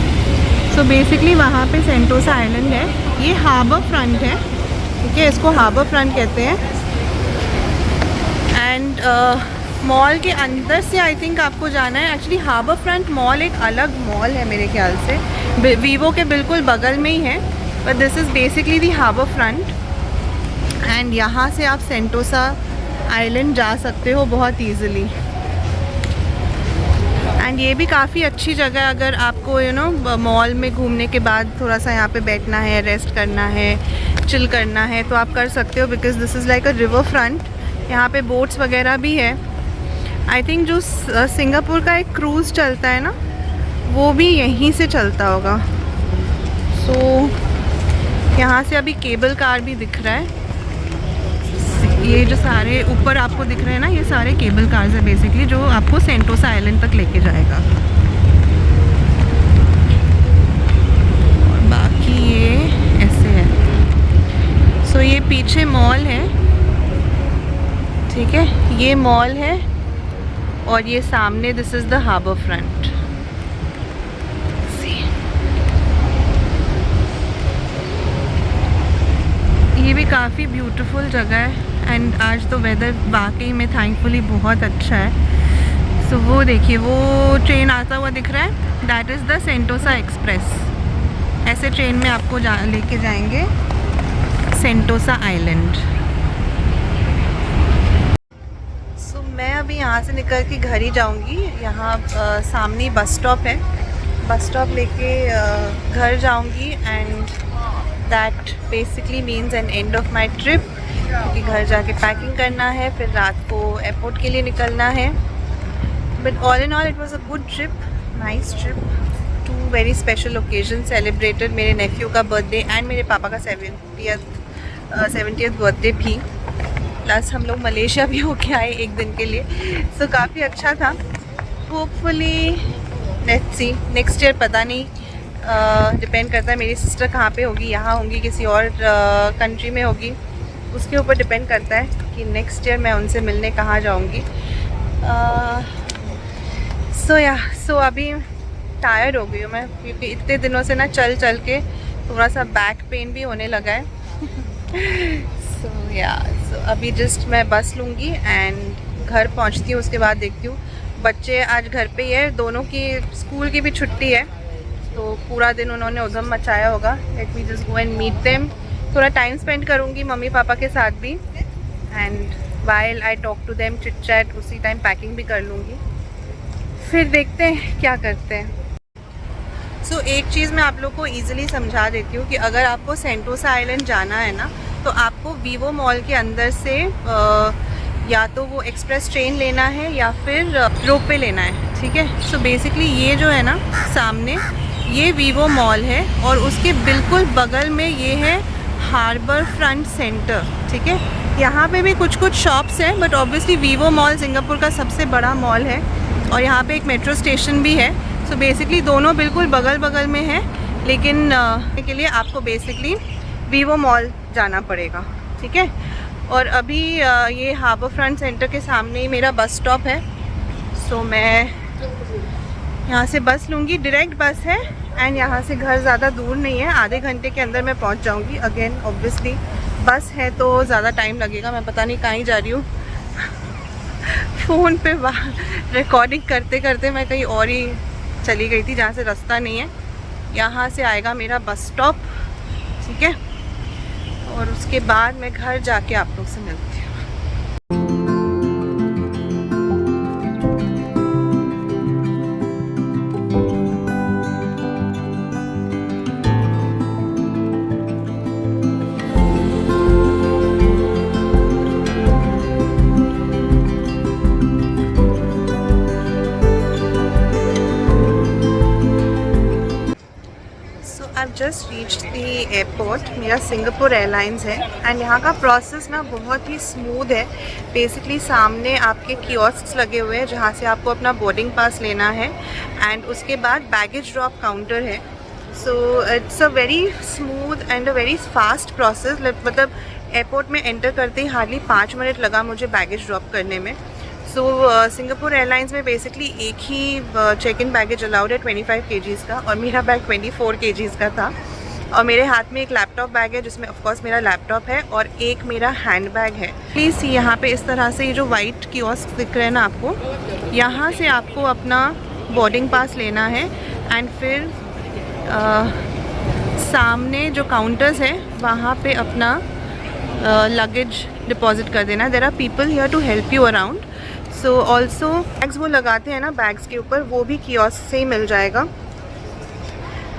सो बेसिकली वहाँ पे सेंटोसा आइलैंड है। ये हार्बर फ्रंट है, ठीक है, इसको हार्बर फ्रंट कहते हैं। एंड मॉल के अंदर से आई थिंक आपको जाना है। एक्चुअली हार्बर फ्रंट मॉल एक अलग मॉल है मेरे ख्याल से, वीवो के बिल्कुल बगल में ही है, but this is basically the harbour front. And यहाँ से आप सेंटोसा आइलैंड जा सकते हो बहुत ईज़िली। एंड ये भी काफ़ी अच्छी जगह है अगर आपको यू नो मॉल में घूमने के बाद थोड़ा सा यहाँ पे बैठना है, रेस्ट करना है, चिल करना है, तो आप कर सकते हो। Because this is like a river front. यहाँ पे बोट्स वगैरह भी है। आई थिंक जो सिंगापुर का एक क्रूज़ चलता है ना, वो भी यहीं से चलता होगा। सो यहाँ से अभी केबल कार भी दिख रहा है। ये जो सारे ऊपर आपको दिख रहे हैं ना, ये सारे केबल कार्स है बेसिकली, जो आपको सेंटोसा आइलैंड तक लेके जाएगा। और बाकी ये ऐसे है। सो ये पीछे मॉल है, ठीक है, ये मॉल है और ये सामने this is the harbour front. ये भी काफ़ी ब्यूटीफुल जगह है। एंड आज तो वेदर वाकई में थैंकफुली बहुत अच्छा है। सो वो देखिए, वो ट्रेन आता हुआ दिख रहा है, that is the Sentosa express. ऐसे ट्रेन में आपको लेके जाएंगे सेंटोसा आइलैंड। सो मैं अभी यहाँ से निकल के घर ही जाऊँगी। यहाँ सामने बस स्टॉप है, बस स्टॉप लेके घर जाऊँगी। And that basically means an end of my trip, क्योंकि घर जाके पैकिंग करना है, फिर रात को एयरपोर्ट के लिए निकलना है। But all in all it was a good trip, nice trip. 2 very special occasion celebrated, मेरे नेफ्यू का बर्थडे एंड मेरे पापा का 70th बर्थडे भी। प्लस हम लोग मलेशिया भी होके आए एक दिन के लिए। सो काफ़ी अच्छा था। Hopefully let's see next year, पता नहीं, डिपेंड करता है मेरी सिस्टर कहाँ पे होगी, यहाँ होंगी, किसी और कंट्री में होगी, उसके ऊपर डिपेंड करता है कि नेक्स्ट ईयर मैं उनसे मिलने कहाँ जाऊँगी। सो अभी टायर्ड हो गई हूँ मैं, क्योंकि इतने दिनों से ना चल चल के थोड़ा सा बैक पेन भी होने लगा है। सो अभी जस्ट मैं बस लूँगी एंड घर पहुँचती हूँ। उसके बाद देखती हूँ, बच्चे आज घर पे ही है, दोनों की स्कूल की भी छुट्टी है, तो पूरा दिन उन्होंने उधम मचाया होगा। Let me just go and meet them, थोड़ा टाइम स्पेंड करूँगी मम्मी पापा के साथ भी। And while I talk to them, chit chat, उसी टाइम पैकिंग भी कर लूँगी। फिर देखते हैं क्या करते हैं। सो एक चीज़ मैं आप लोग को ईज़िली समझा देती हूँ कि अगर आपको सेंटोसा आइलैंड जाना है ना, तो आपको वीवो मॉल के अंदर से या तो वो एक्सप्रेस ट्रेन लेना है या फिर रोपवे लेना है, ठीक है। सो बेसिकली ये जो है ना सामने, ये वीवो मॉल है और उसके बिल्कुल बगल में ये है हार्बर फ्रंट सेंटर, ठीक है। यहाँ पे भी कुछ कुछ शॉप्स हैं, but obviously Vivo mall Singapore का सबसे बड़ा मॉल है और यहाँ पे एक मेट्रो स्टेशन भी है। सो बेसिकली दोनों बिल्कुल बगल बगल में है, लेकिन के लिए आपको बेसिकली वीवो मॉल जाना पड़ेगा, ठीक है। और अभी ये हार्बर फ्रंट सेंटर के सामने ही मेरा बस स्टॉप है। सो मैं यहाँ से बस लूँगी, डायरेक्ट बस है एंड यहाँ से घर ज़्यादा दूर नहीं है, आधे घंटे के अंदर मैं पहुँच जाऊँगी। अगेन ऑब्वियसली बस है तो ज़्यादा टाइम लगेगा, मैं पता नहीं कहाँ ही जा रही हूँ। फ़ोन पे रिकॉर्डिंग करते करते मैं कहीं और ही चली गई थी जहाँ से रास्ता नहीं है। यहाँ से आएगा मेरा बस स्टॉप, ठीक है, और उसके बाद मैं घर जाके आप लोग से मिलती हूँ। जस्ट रीच दी एयरपोर्ट। मेरा सिंगापुर एयरलाइंस है एंड यहाँ का प्रोसेस ना बहुत ही स्मूथ है। बेसिकली सामने आपके कियोस्क्स लगे हुए हैं जहाँ से आपको अपना बोर्डिंग पास लेना है एंड उसके बाद बैगेज ड्रॉप काउंटर है। So it's a very smooth and a very fast process. मतलब एयरपोर्ट में एंटर करते ही हार्डली 5 मिनट लगा मुझे बैगेज ड्रॉप करने में। सो सिंगापुर एयरलाइंस में बेसिकली एक ही चेक इन बैगेज अलाउड है 25 kgs का, और मेरा बैग 24 kgs का था। और मेरे हाथ में एक लैपटॉप बैग है जिसमें ऑफ कोर्स मेरा लैपटॉप है और एक मेरा हैंड बैग है। प्लीज़ यहाँ पे इस तरह से ये जो वाइट कियोस्क दिख रहे हैं ना आपको, यहाँ से आपको अपना बोर्डिंग पास लेना है एंड फिर सामने जो काउंटर्स हैं वहाँ पे अपना लगेज डिपॉजिट कर देना। There are people here to help you around. So also bags वो लगाते हैं ना बैग्स के ऊपर, वो भी कियोस्क से ही मिल जाएगा।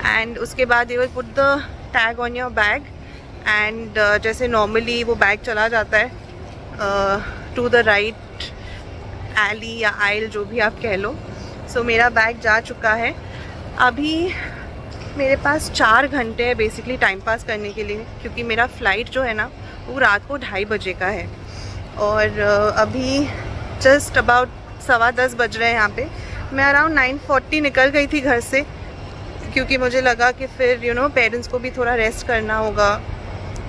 एंड उसके बाद you will put the tag on your bag and जैसे नॉर्मली वो बैग चला जाता है टू द राइट एली या आइल, जो भी आप कह लो। सो मेरा बैग जा चुका है। अभी मेरे पास 4 घंटे है बेसिकली टाइम पास करने के लिए, क्योंकि मेरा फ़्लाइट जो है ना वो रात को 2:30 बजे का है। और अभी जस्ट अबाउट 10:15 बज रहे हैं यहाँ पे। मैं अराउंड 9:40 निकल गई थी घर से, क्योंकि मुझे लगा कि फिर पेरेंट्स को भी थोड़ा रेस्ट करना होगा।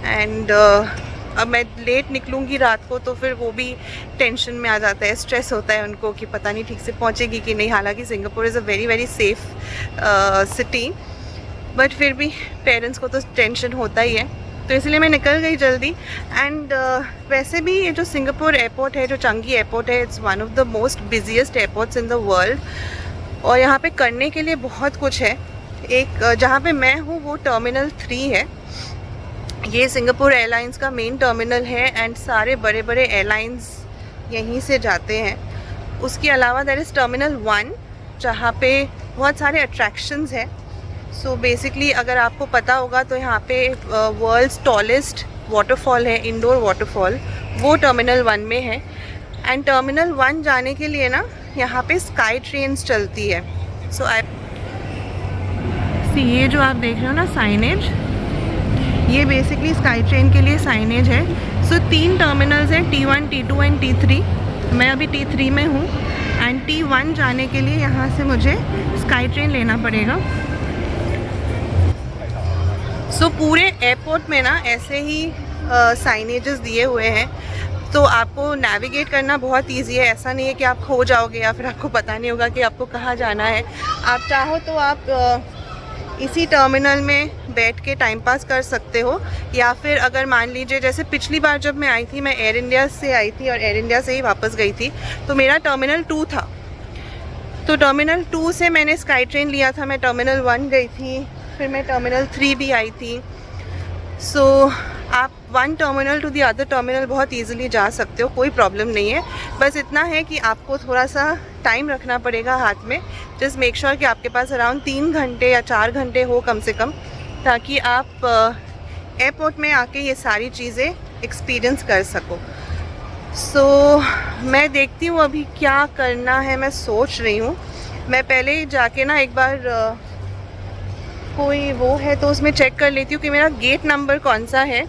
एंड अब मैं लेट निकलूँगी रात को तो फिर वो भी टेंशन में आ जाता है, स्ट्रेस होता है उनको कि पता नहीं ठीक से पहुँचेगी कि नहीं। हालांकि Singapore is a very very safe city, but फिर भी पेरेंट्स को तो टेंशन होता ही है, तो इसलिए मैं निकल गई जल्दी। एंड वैसे भी ये जो सिंगापुर एयरपोर्ट है, जो चंगी एयरपोर्ट है, it's one of the most busiest airports in the world. और यहाँ पे करने के लिए बहुत कुछ है। एक जहाँ पे मैं हूँ वो टर्मिनल 3 है। ये सिंगापुर एयरलाइंस का मेन टर्मिनल है एंड सारे बड़े बड़े एयरलाइंस यहीं से जाते हैं। उसके अलावा देयर इज़ टर्मिनल 1 जहाँ पे बहुत सारे अट्रैक्शंस हैं। सो बेसिकली अगर आपको पता होगा तो यहाँ पे वर्ल्ड्स टॉलेस्ट वाटरफॉल है, इंडोर वाटरफॉल, वो टर्मिनल 1 में है। एंड टर्मिनल 1 जाने के लिए ना यहाँ पे स्काई ट्रेन्स चलती है। सो ये जो आप देख रहे हो ना साइनेज, ये बेसिकली स्काई ट्रेन के लिए साइनेज है। सो 3 टर्मिनल्स हैं, T1, T2 एंड T3। मैं अभी T3 में हूँ एंड T1 जाने के लिए यहाँ से मुझे स्काई ट्रेन लेना पड़ेगा। सो पूरे एयरपोर्ट में ना ऐसे ही साइनेजेस दिए हुए हैं, तो आपको नेविगेट करना बहुत इजी है। ऐसा नहीं है कि आप खो जाओगे या फिर आपको पता नहीं होगा कि आपको कहाँ जाना है। आप चाहो तो आप इसी टर्मिनल में बैठ के टाइम पास कर सकते हो, या फिर अगर मान लीजिए जैसे पिछली बार जब मैं आई थी, मैं एयर इंडिया से आई थी और एयर इंडिया से ही वापस गई थी, तो मेरा टर्मिनल 2 था। तो टर्मिनल 2 से मैंने स्काई ट्रेन लिया था, मैं टर्मिनल 1 गई थी, फिर मैं टर्मिनल 3 भी आई थी। सो आप one terminal to the other terminal बहुत ईजिली जा सकते हो, कोई प्रॉब्लम नहीं है। बस इतना है कि आपको थोड़ा सा टाइम रखना पड़ेगा हाथ में। जस्ट मेक श्योर कि आपके पास अराउंड 3 घंटे या 4 घंटे हो कम से कम, ताकि आप एयरपोर्ट में आके ये सारी चीज़ें एक्सपीरियंस कर सको। सो मैं देखती हूँ अभी क्या करना है, मैं सोच रही हूँ मैं पहले ही जाके ना एक बार कोई वो है तो उसमें चेक कर लेती हूँ कि मेरा गेट नंबर कौन सा है।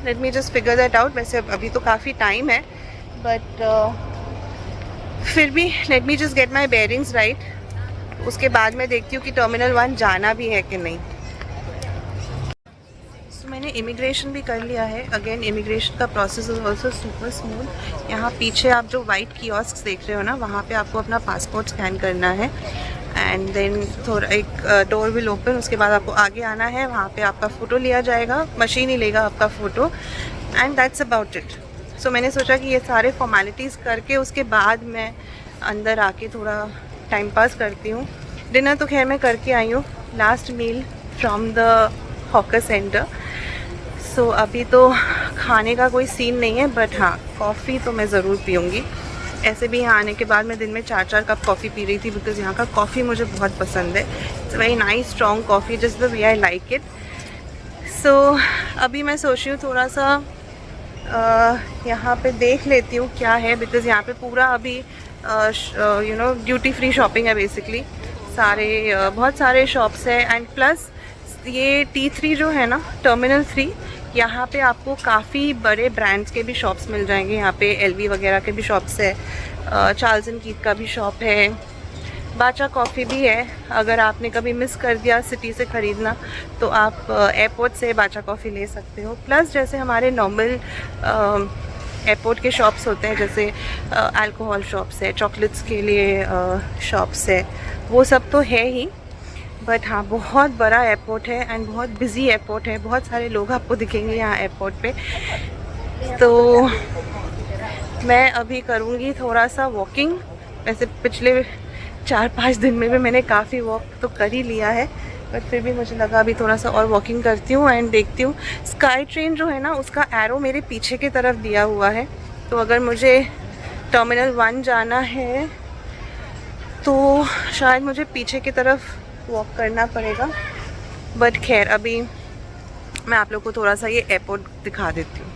Late me just figure that out. वैसे अभी तो काफ़ी टाइम है, बट फिर भी late me just get my bearings right. उसके बाद मैं देखती हूँ कि टर्मिनल 1 जाना भी है कि नहीं। तो मैंने इमिग्रेशन भी कर लिया है। अगेन इमिग्रेशन का process is also super smooth. यहाँ पीछे आप जो वाइट कियोस्क देख रहे हो ना, वहाँ पे आपको अपना पासपोर्ट स्कैन करना है एंड देन थोड़ा एक डोर विल ओपन। उसके बाद आपको आगे आना है, वहाँ पे आपका फ़ोटो लिया जाएगा, मशीन ही लेगा आपका photo, and that's about it. So मैंने सोचा कि ये सारे फॉर्मेलिटीज़ करके उसके बाद मैं अंदर आके थोड़ा टाइम पास करती हूँ। डिनर तो खैर मैं करके आई हूँ, last meal from the hawker centre. So अभी तो खाने का कोई सीन नहीं है, बट हाँ कॉफ़ी तो मैं ज़रूर पीऊँगी। ऐसे भी यहाँ आने के बाद मैं दिन में 4-4 कप कॉफ़ी पी रही थी, बिकॉज़ यहाँ का कॉफ़ी मुझे बहुत पसंद है। It's very nice strong coffee, just the way I like it. So अभी मैं सोच रही हूँ थोड़ा सा यहाँ पे देख लेती हूँ क्या है, बिकॉज़ यहाँ पे पूरा अभी ड्यूटी फ्री शॉपिंग है बेसिकली। बहुत सारे शॉप्स है एंड प्लस ये T3 जो है ना, टर्मिनल 3, यहाँ पे आपको काफ़ी बड़े ब्रांड्स के भी शॉप्स मिल जाएंगे। यहाँ पे LV वगैरह के भी शॉप्स है, चार्ल्स एंड कीथ का भी शॉप है, बाचा कॉफ़ी भी है। अगर आपने कभी मिस कर दिया सिटी से ख़रीदना तो आप एयरपोर्ट से बाचा कॉफ़ी ले सकते हो। प्लस जैसे हमारे नॉर्मल एयरपोर्ट के शॉप्स होते हैं, जैसे अल्कोहल शॉप्स है, चॉकलेट्स के लिए शॉप्स है, वो सब तो है ही। बट हाँ, बहुत बड़ा एयरपोर्ट है एंड बहुत बिजी एयरपोर्ट है। बहुत सारे लोग आपको दिखेंगे यहाँ एयरपोर्ट पे। तो मैं अभी करूँगी थोड़ा सा वॉकिंग। वैसे पिछले 4-5 दिन में भी मैंने काफ़ी वॉक तो कर ही लिया है, बट फिर भी मुझे लगा अभी थोड़ा सा और वॉकिंग करती हूँ एंड देखती हूँ। स्काई ट्रेन जो है ना, उसका एरो मेरे पीछे की तरफ दिया हुआ है, तो अगर मुझे टर्मिनल 1 जाना है तो शायद मुझे पीछे की तरफ वॉक करना पड़ेगा। बट खैर, अभी मैं आप लोग को थोड़ा सा ये एयरपोर्ट दिखा देती हूँ।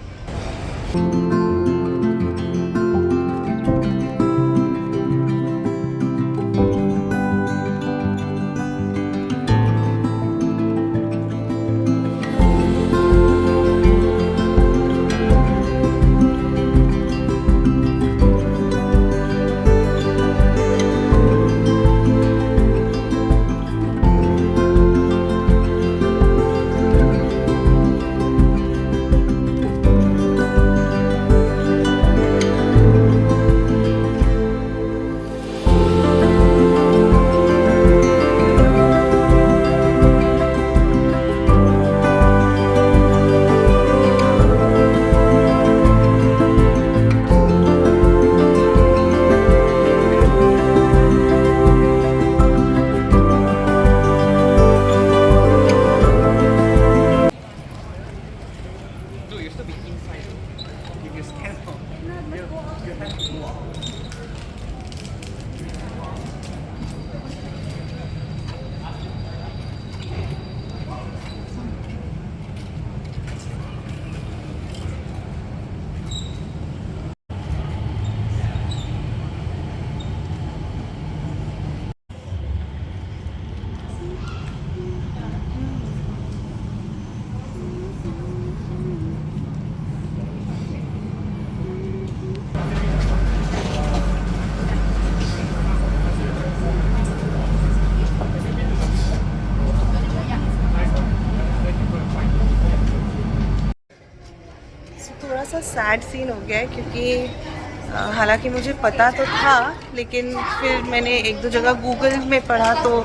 थोड़ा सा सैड सीन हो गया है, क्योंकि हालांकि मुझे पता तो था, लेकिन फिर मैंने 1-2 जगह गूगल में पढ़ा तो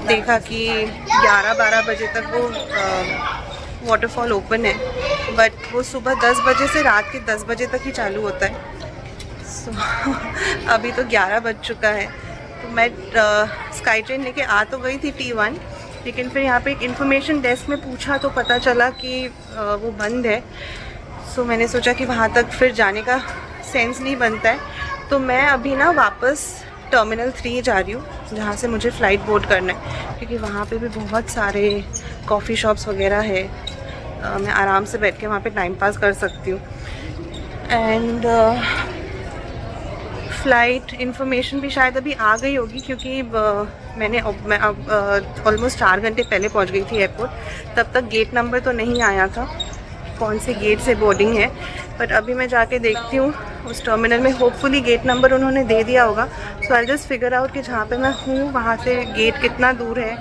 देखा कि 11-12 बजे तक वो वाटरफॉल ओपन है, बट वो सुबह 10 बजे से रात के 10 बजे तक ही चालू होता है। सो अभी तो 11 बज चुका है। तो मैं स्काई ट्रेन लेके आ तो गई थी T1, लेकिन फिर यहाँ पे एक इन्फॉर्मेशन डेस्क में पूछा तो पता चला कि वो बंद है। सो मैंने सोचा कि वहाँ तक फिर जाने का सेंस नहीं बनता है, तो मैं अभी ना वापस टर्मिनल 3 जा रही हूँ, जहाँ से मुझे फ़्लाइट बोर्ड करना है, क्योंकि वहाँ पे भी बहुत सारे कॉफ़ी शॉप्स वगैरह है। मैं आराम से बैठ के वहाँ पे टाइम पास कर सकती हूँ। एंड फ़्लाइट इन्फॉर्मेशन भी शायद अभी आ गई होगी, क्योंकि मैं ऑलमोस्ट 4 घंटे पहले पहुँच गई थी एयरपोर्ट। तब तक गेट नंबर तो नहीं आया था, कौन से गेट से बोर्डिंग है, बट अभी मैं जाके देखती हूँ उस टर्मिनल में। होपफुली गेट नंबर उन्होंने दे दिया होगा। सो आई जस्ट फिगर आउट कि जहाँ पे मैं हूँ वहाँ से गेट कितना दूर है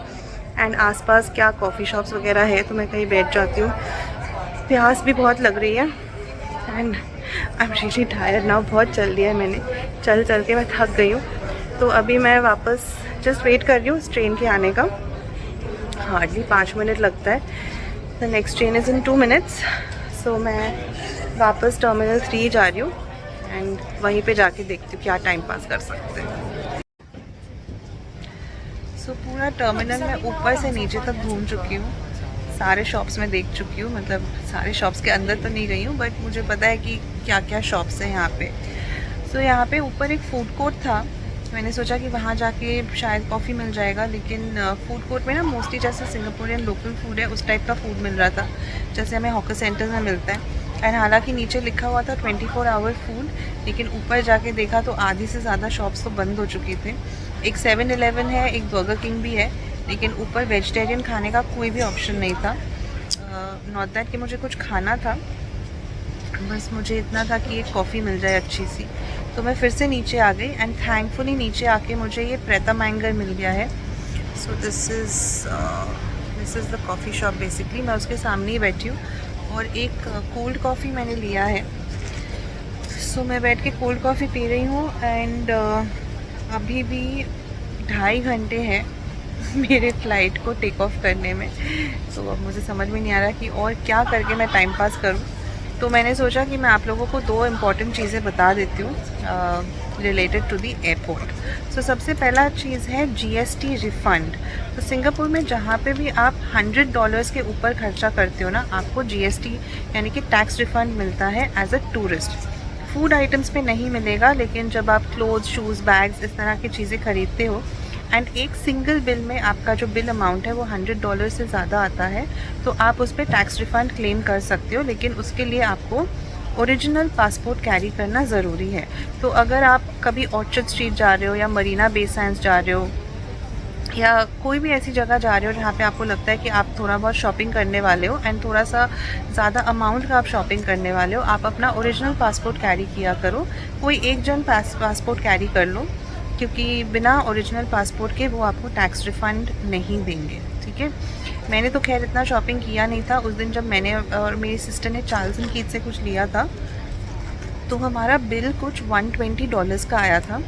एंड आसपास क्या कॉफ़ी शॉप्स वगैरह है, तो मैं कहीं बैठ जाती हूँ। प्यास भी बहुत लग रही है and I am really tired now. बहुत चल लिया है मैंने, चल चल के मैं थक गई हूँ। तो अभी मैं वापस जस्ट वेट कर रही हूँ उस ट्रेन के आने का। हार्डली 5 मिनट लगता है। The next train is in 2 minutes. So मैं वापस टर्मिनल 3 जा रही हूँ एंड वहीं पे जाके देखती हूँ क्या टाइम पास कर सकते हैं। सो पूरा टर्मिनल मैं ऊपर से नीचे तक घूम चुकी हूँ, सारे शॉप्स में देख चुकी हूँ। मतलब सारे शॉप्स के अंदर तो नहीं गई हूँ, बट मुझे पता है कि क्या क्या शॉप्स हैं यहाँ पे। सो यहाँ पे ऊपर एक फ़ूड कोर्ट था, मैंने सोचा कि वहाँ जाके शायद कॉफ़ी मिल जाएगा, लेकिन फूड कोर्ट में ना मोस्टली जैसे सिंगापुरियन लोकल फूड है उस टाइप का फूड मिल रहा था, जैसे हमें हॉकर सेंटर में मिलता है। एंड हालांकि नीचे लिखा हुआ था 24 आवर फूड, लेकिन ऊपर जाके देखा तो आधी से ज़्यादा शॉप्स तो बंद हो चुकी थी। एक 7-Eleven है, एक बर्गर किंग भी है, लेकिन ऊपर वेजिटेरियन खाने का कोई भी ऑप्शन नहीं था। नॉट दैट कि मुझे कुछ खाना था, बस मुझे इतना था कि एक कॉफ़ी मिल जाए अच्छी सी। तो मैं फिर से नीचे आ गई एंड थैंकफुली नीचे आके मुझे ये प्रेता मैंगर मिल गया है। सो this is the coffee shop basically. मैं उसके सामने ही बैठी हूँ और एक कोल्ड कॉफ़ी मैंने लिया है। सो मैं बैठ के कोल्ड कॉफ़ी पी रही हूँ एंड अभी भी 2.5 घंटे हैं मेरे फ़्लाइट को टेक ऑफ करने में। तो अब मुझे समझ में नहीं आ रहा कि और क्या करके मैं टाइम पास करूँ। तो मैंने सोचा कि मैं आप लोगों को 2 इम्पॉर्टेंट चीज़ें बता देती हूँ रिलेटेड टू दी एयरपोर्ट। सो सबसे पहला चीज़ है जीएसटी रिफ़ंड। तो सिंगापुर में जहाँ पे भी आप $100 के ऊपर खर्चा करते हो ना, आपको जीएसटी यानी कि टैक्स रिफ़ंड मिलता है as a tourist. Food items पे नहीं मिलेगा, लेकिन जब आप क्लोथ्स, शूज़, बैग्स इस तरह की चीज़ें खरीदते हो एंड एक सिंगल बिल में आपका जो बिल अमाउंट है वो $100 से ज़्यादा आता है, तो आप उस पर टैक्स रिफ़ंड क्लेम कर सकते हो। लेकिन उसके लिए आपको ओरिजिनल पासपोर्ट कैरी करना ज़रूरी है। तो अगर आप कभी ऑर्चर्ड स्ट्रीट जा रहे हो या मरीना बे सैंड्स जा रहे हो या कोई भी ऐसी जगह जा रहे हो जहाँ पे आपको लगता है कि आप थोड़ा बहुत शॉपिंग करने वाले हो एंड थोड़ा सा ज़्यादा अमाउंट का आप शॉपिंग करने वाले हो, आप अपना ओरिजिनल पासपोर्ट कैरी किया करो। कोई एक जन पासपोर्ट कैरी कर लो, क्योंकि बिना ओरिजिनल पासपोर्ट के वो आपको टैक्स रिफ़ंड नहीं देंगे, ठीक है। मैंने तो खैर इतना शॉपिंग किया नहीं था उस दिन। जब मैंने और मेरी सिस्टर ने चार्ल्स एंड कीथ से कुछ लिया था तो हमारा बिल कुछ $120 का आया था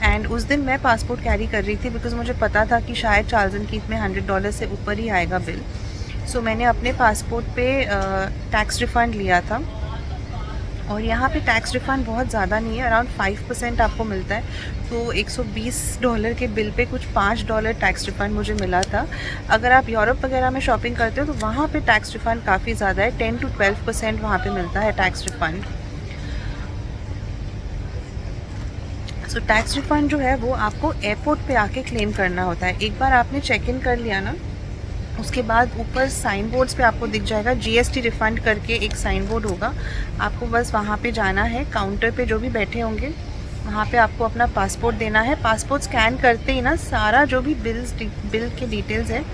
एंड उस दिन मैं पासपोर्ट कैरी कर रही थी बिकॉज़ मुझे पता था कि शायद चार्ल्स एंड कीथ में $100 से ऊपर ही आएगा बिल। सो मैंने अपने पासपोर्ट पे टैक्स रिफ़ंड लिया था और यहाँ पे टैक्स रिफ़ंड बहुत ज़्यादा नहीं है, अराउंड 5% आपको मिलता है। तो $120 के बिल पे कुछ $5 टैक्स रिफ़ंड मुझे मिला था। अगर आप यूरोप वगैरह में शॉपिंग करते हो तो वहाँ पे टैक्स रिफ़ंड काफ़ी ज़्यादा है, 10 to 12% वहाँ पे मिलता है tax refund. So tax refund जो है वो आपको एयरपोर्ट पे आके क्लेम करना होता है। एक बार आपने चेक इन कर लिया ना, उसके बाद ऊपर साइन बोर्ड्स पे आपको दिख जाएगा जीएसटी रिफ़ंड करके एक साइन बोर्ड होगा। आपको बस वहाँ पे जाना है, काउंटर पे जो भी बैठे होंगे वहाँ पे आपको अपना पासपोर्ट देना है। पासपोर्ट स्कैन करते ही ना सारा जो भी बिल के डिटेल्स है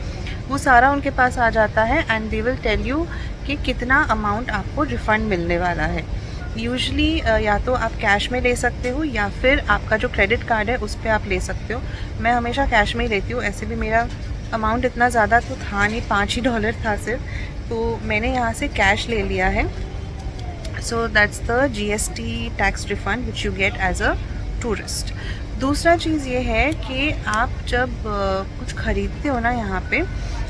वो सारा उनके पास आ जाता है and they will tell you कि कितना अमाउंट आपको रिफ़ंड मिलने वाला है। यूजुअली या तो आप कैश में ले सकते हो या फिर आपका जो क्रेडिट कार्ड है उस पर आप ले सकते हो। मैं हमेशा कैश में ही लेती हूँ, ऐसे भी मेरा अमाउंट इतना ज़्यादा तो था नहीं, $5 ही था सिर्फ, तो मैंने यहाँ से कैश ले लिया है। So that's the GST tax refund which you get as a tourist. दूसरा चीज़ ये है कि आप जब कुछ ख़रीदते हो ना यहाँ पे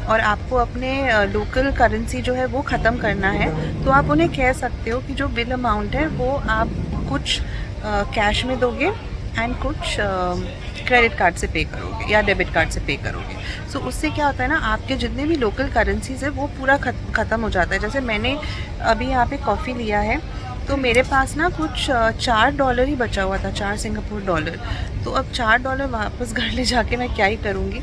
और आपको अपने लोकल करेंसी जो है वो ख़त्म करना है, तो आप उन्हें कह सकते हो कि जो बिल अमाउंट है वो आप कुछ कैश में दोगे एंड कुछ क्रेडिट कार्ड से पे करोगे या डेबिट कार्ड से पे करोगे। सो उससे क्या होता है ना, आपके जितने भी लोकल करेंसीज़ है वो पूरा ख़त्म हो जाता है। जैसे मैंने अभी यहाँ पे कॉफ़ी लिया है तो मेरे पास ना कुछ $4 ही बचा हुआ था, 4 सिंगापुर डॉलर। तो अब $4 वापस घर ले जाके मैं क्या ही करूँगी।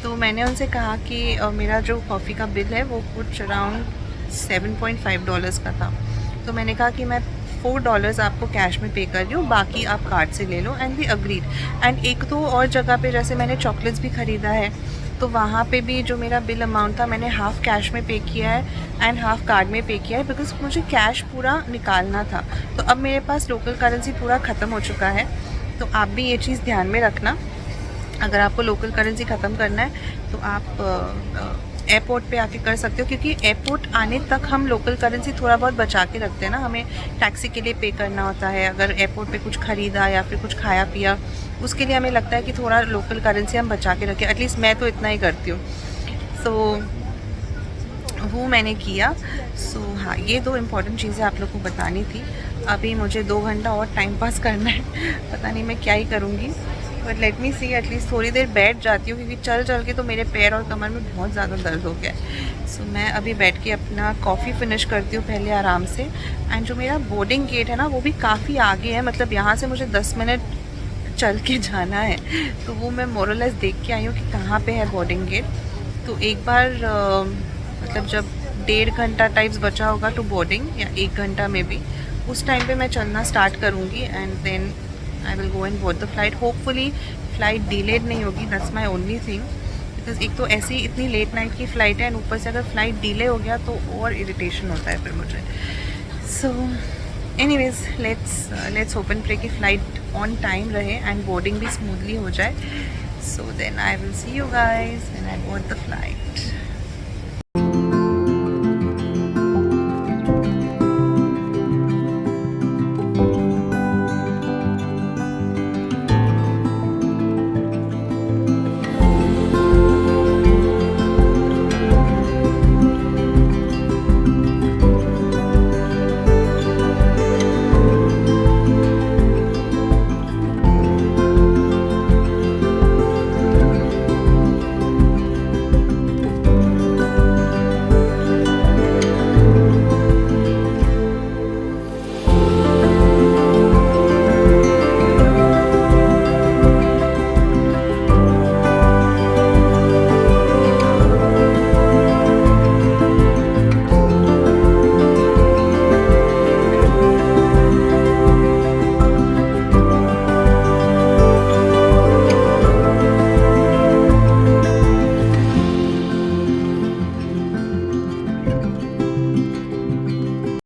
तो मैंने उनसे कहा कि मेरा जो कॉफ़ी का बिल है वो कुछ अराउंड $7.5 का था। तो मैंने कहा कि मैं $4 आपको कैश में पे कर रही हूँ, बाकी आप कार्ड से ले लो एंड वी अग्रीड। एंड एक दो और जगह पे जैसे मैंने चॉकलेट्स भी ख़रीदा है तो वहाँ पे भी जो मेरा बिल अमाउंट था मैंने हाफ़ कैश में पे किया है एंड हाफ़ कार्ड में पे किया है बिकॉज़ मुझे कैश पूरा निकालना था। तो अब मेरे पास लोकल करेंसी पूरा ख़त्म हो चुका है। तो आप भी ये चीज़ ध्यान में रखना, अगर आपको लोकल करेंसी ख़त्म करना है तो आप एयरपोर्ट पे आके कर सकते हो, क्योंकि एयरपोर्ट आने तक हम लोकल करेंसी थोड़ा बहुत बचा के रखते हैं ना। हमें टैक्सी के लिए पे करना होता है, अगर एयरपोर्ट पे कुछ ख़रीदा या फिर कुछ खाया पिया उसके लिए हमें लगता है कि थोड़ा लोकल करेंसी हम बचा के रखें। एटलीस्ट मैं तो इतना ही करती हूँ। सो वो मैंने किया। सो हाँ, ये 2 इम्पॉर्टेंट चीज़ें आप लोग को बतानी थी। अभी मुझे 2 घंटा और टाइम पास करना है, पता नहीं मैं क्या ही करूँगी, but let me see. At least थोड़ी देर बैठ जाती हूँ क्योंकि चल चल के तो मेरे पैर और कमर में बहुत ज़्यादा दर्द हो गया है। सो मैं अभी बैठ के अपना कॉफ़ी फिनिश करती हूँ पहले आराम से। एंड जो मेरा बोर्डिंग गेट है ना वो भी काफ़ी आगे है, मतलब यहाँ से मुझे 10 मिनट चल के जाना है। तो वो मैं मोरलेस देख के आई हूँ कि कहाँ पे है बोर्डिंग गेट। तो एक बार मतलब जब 1.5 घंटा टाइप्स बचा होगा टू बोर्डिंग या 1 घंटा में भी, उस टाइम पे मैं चलना स्टार्ट करूँगी and then I will go and board the flight. Hopefully flight delayed नहीं होगी, that's my only thing, because एक तो ऐसी इतनी लेट नाइट की फ़्लाइट है एंड ऊपर से अगर फ़्लाइट डिले हो गया तो और इरिटेशन होता है फिर मुझे. So anyways let's hope and pray कि फ़्लाइट ऑन टाइम रहे एंड बोर्डिंग भी स्मूथली हो जाए. So then I will see you guys when I board the flight.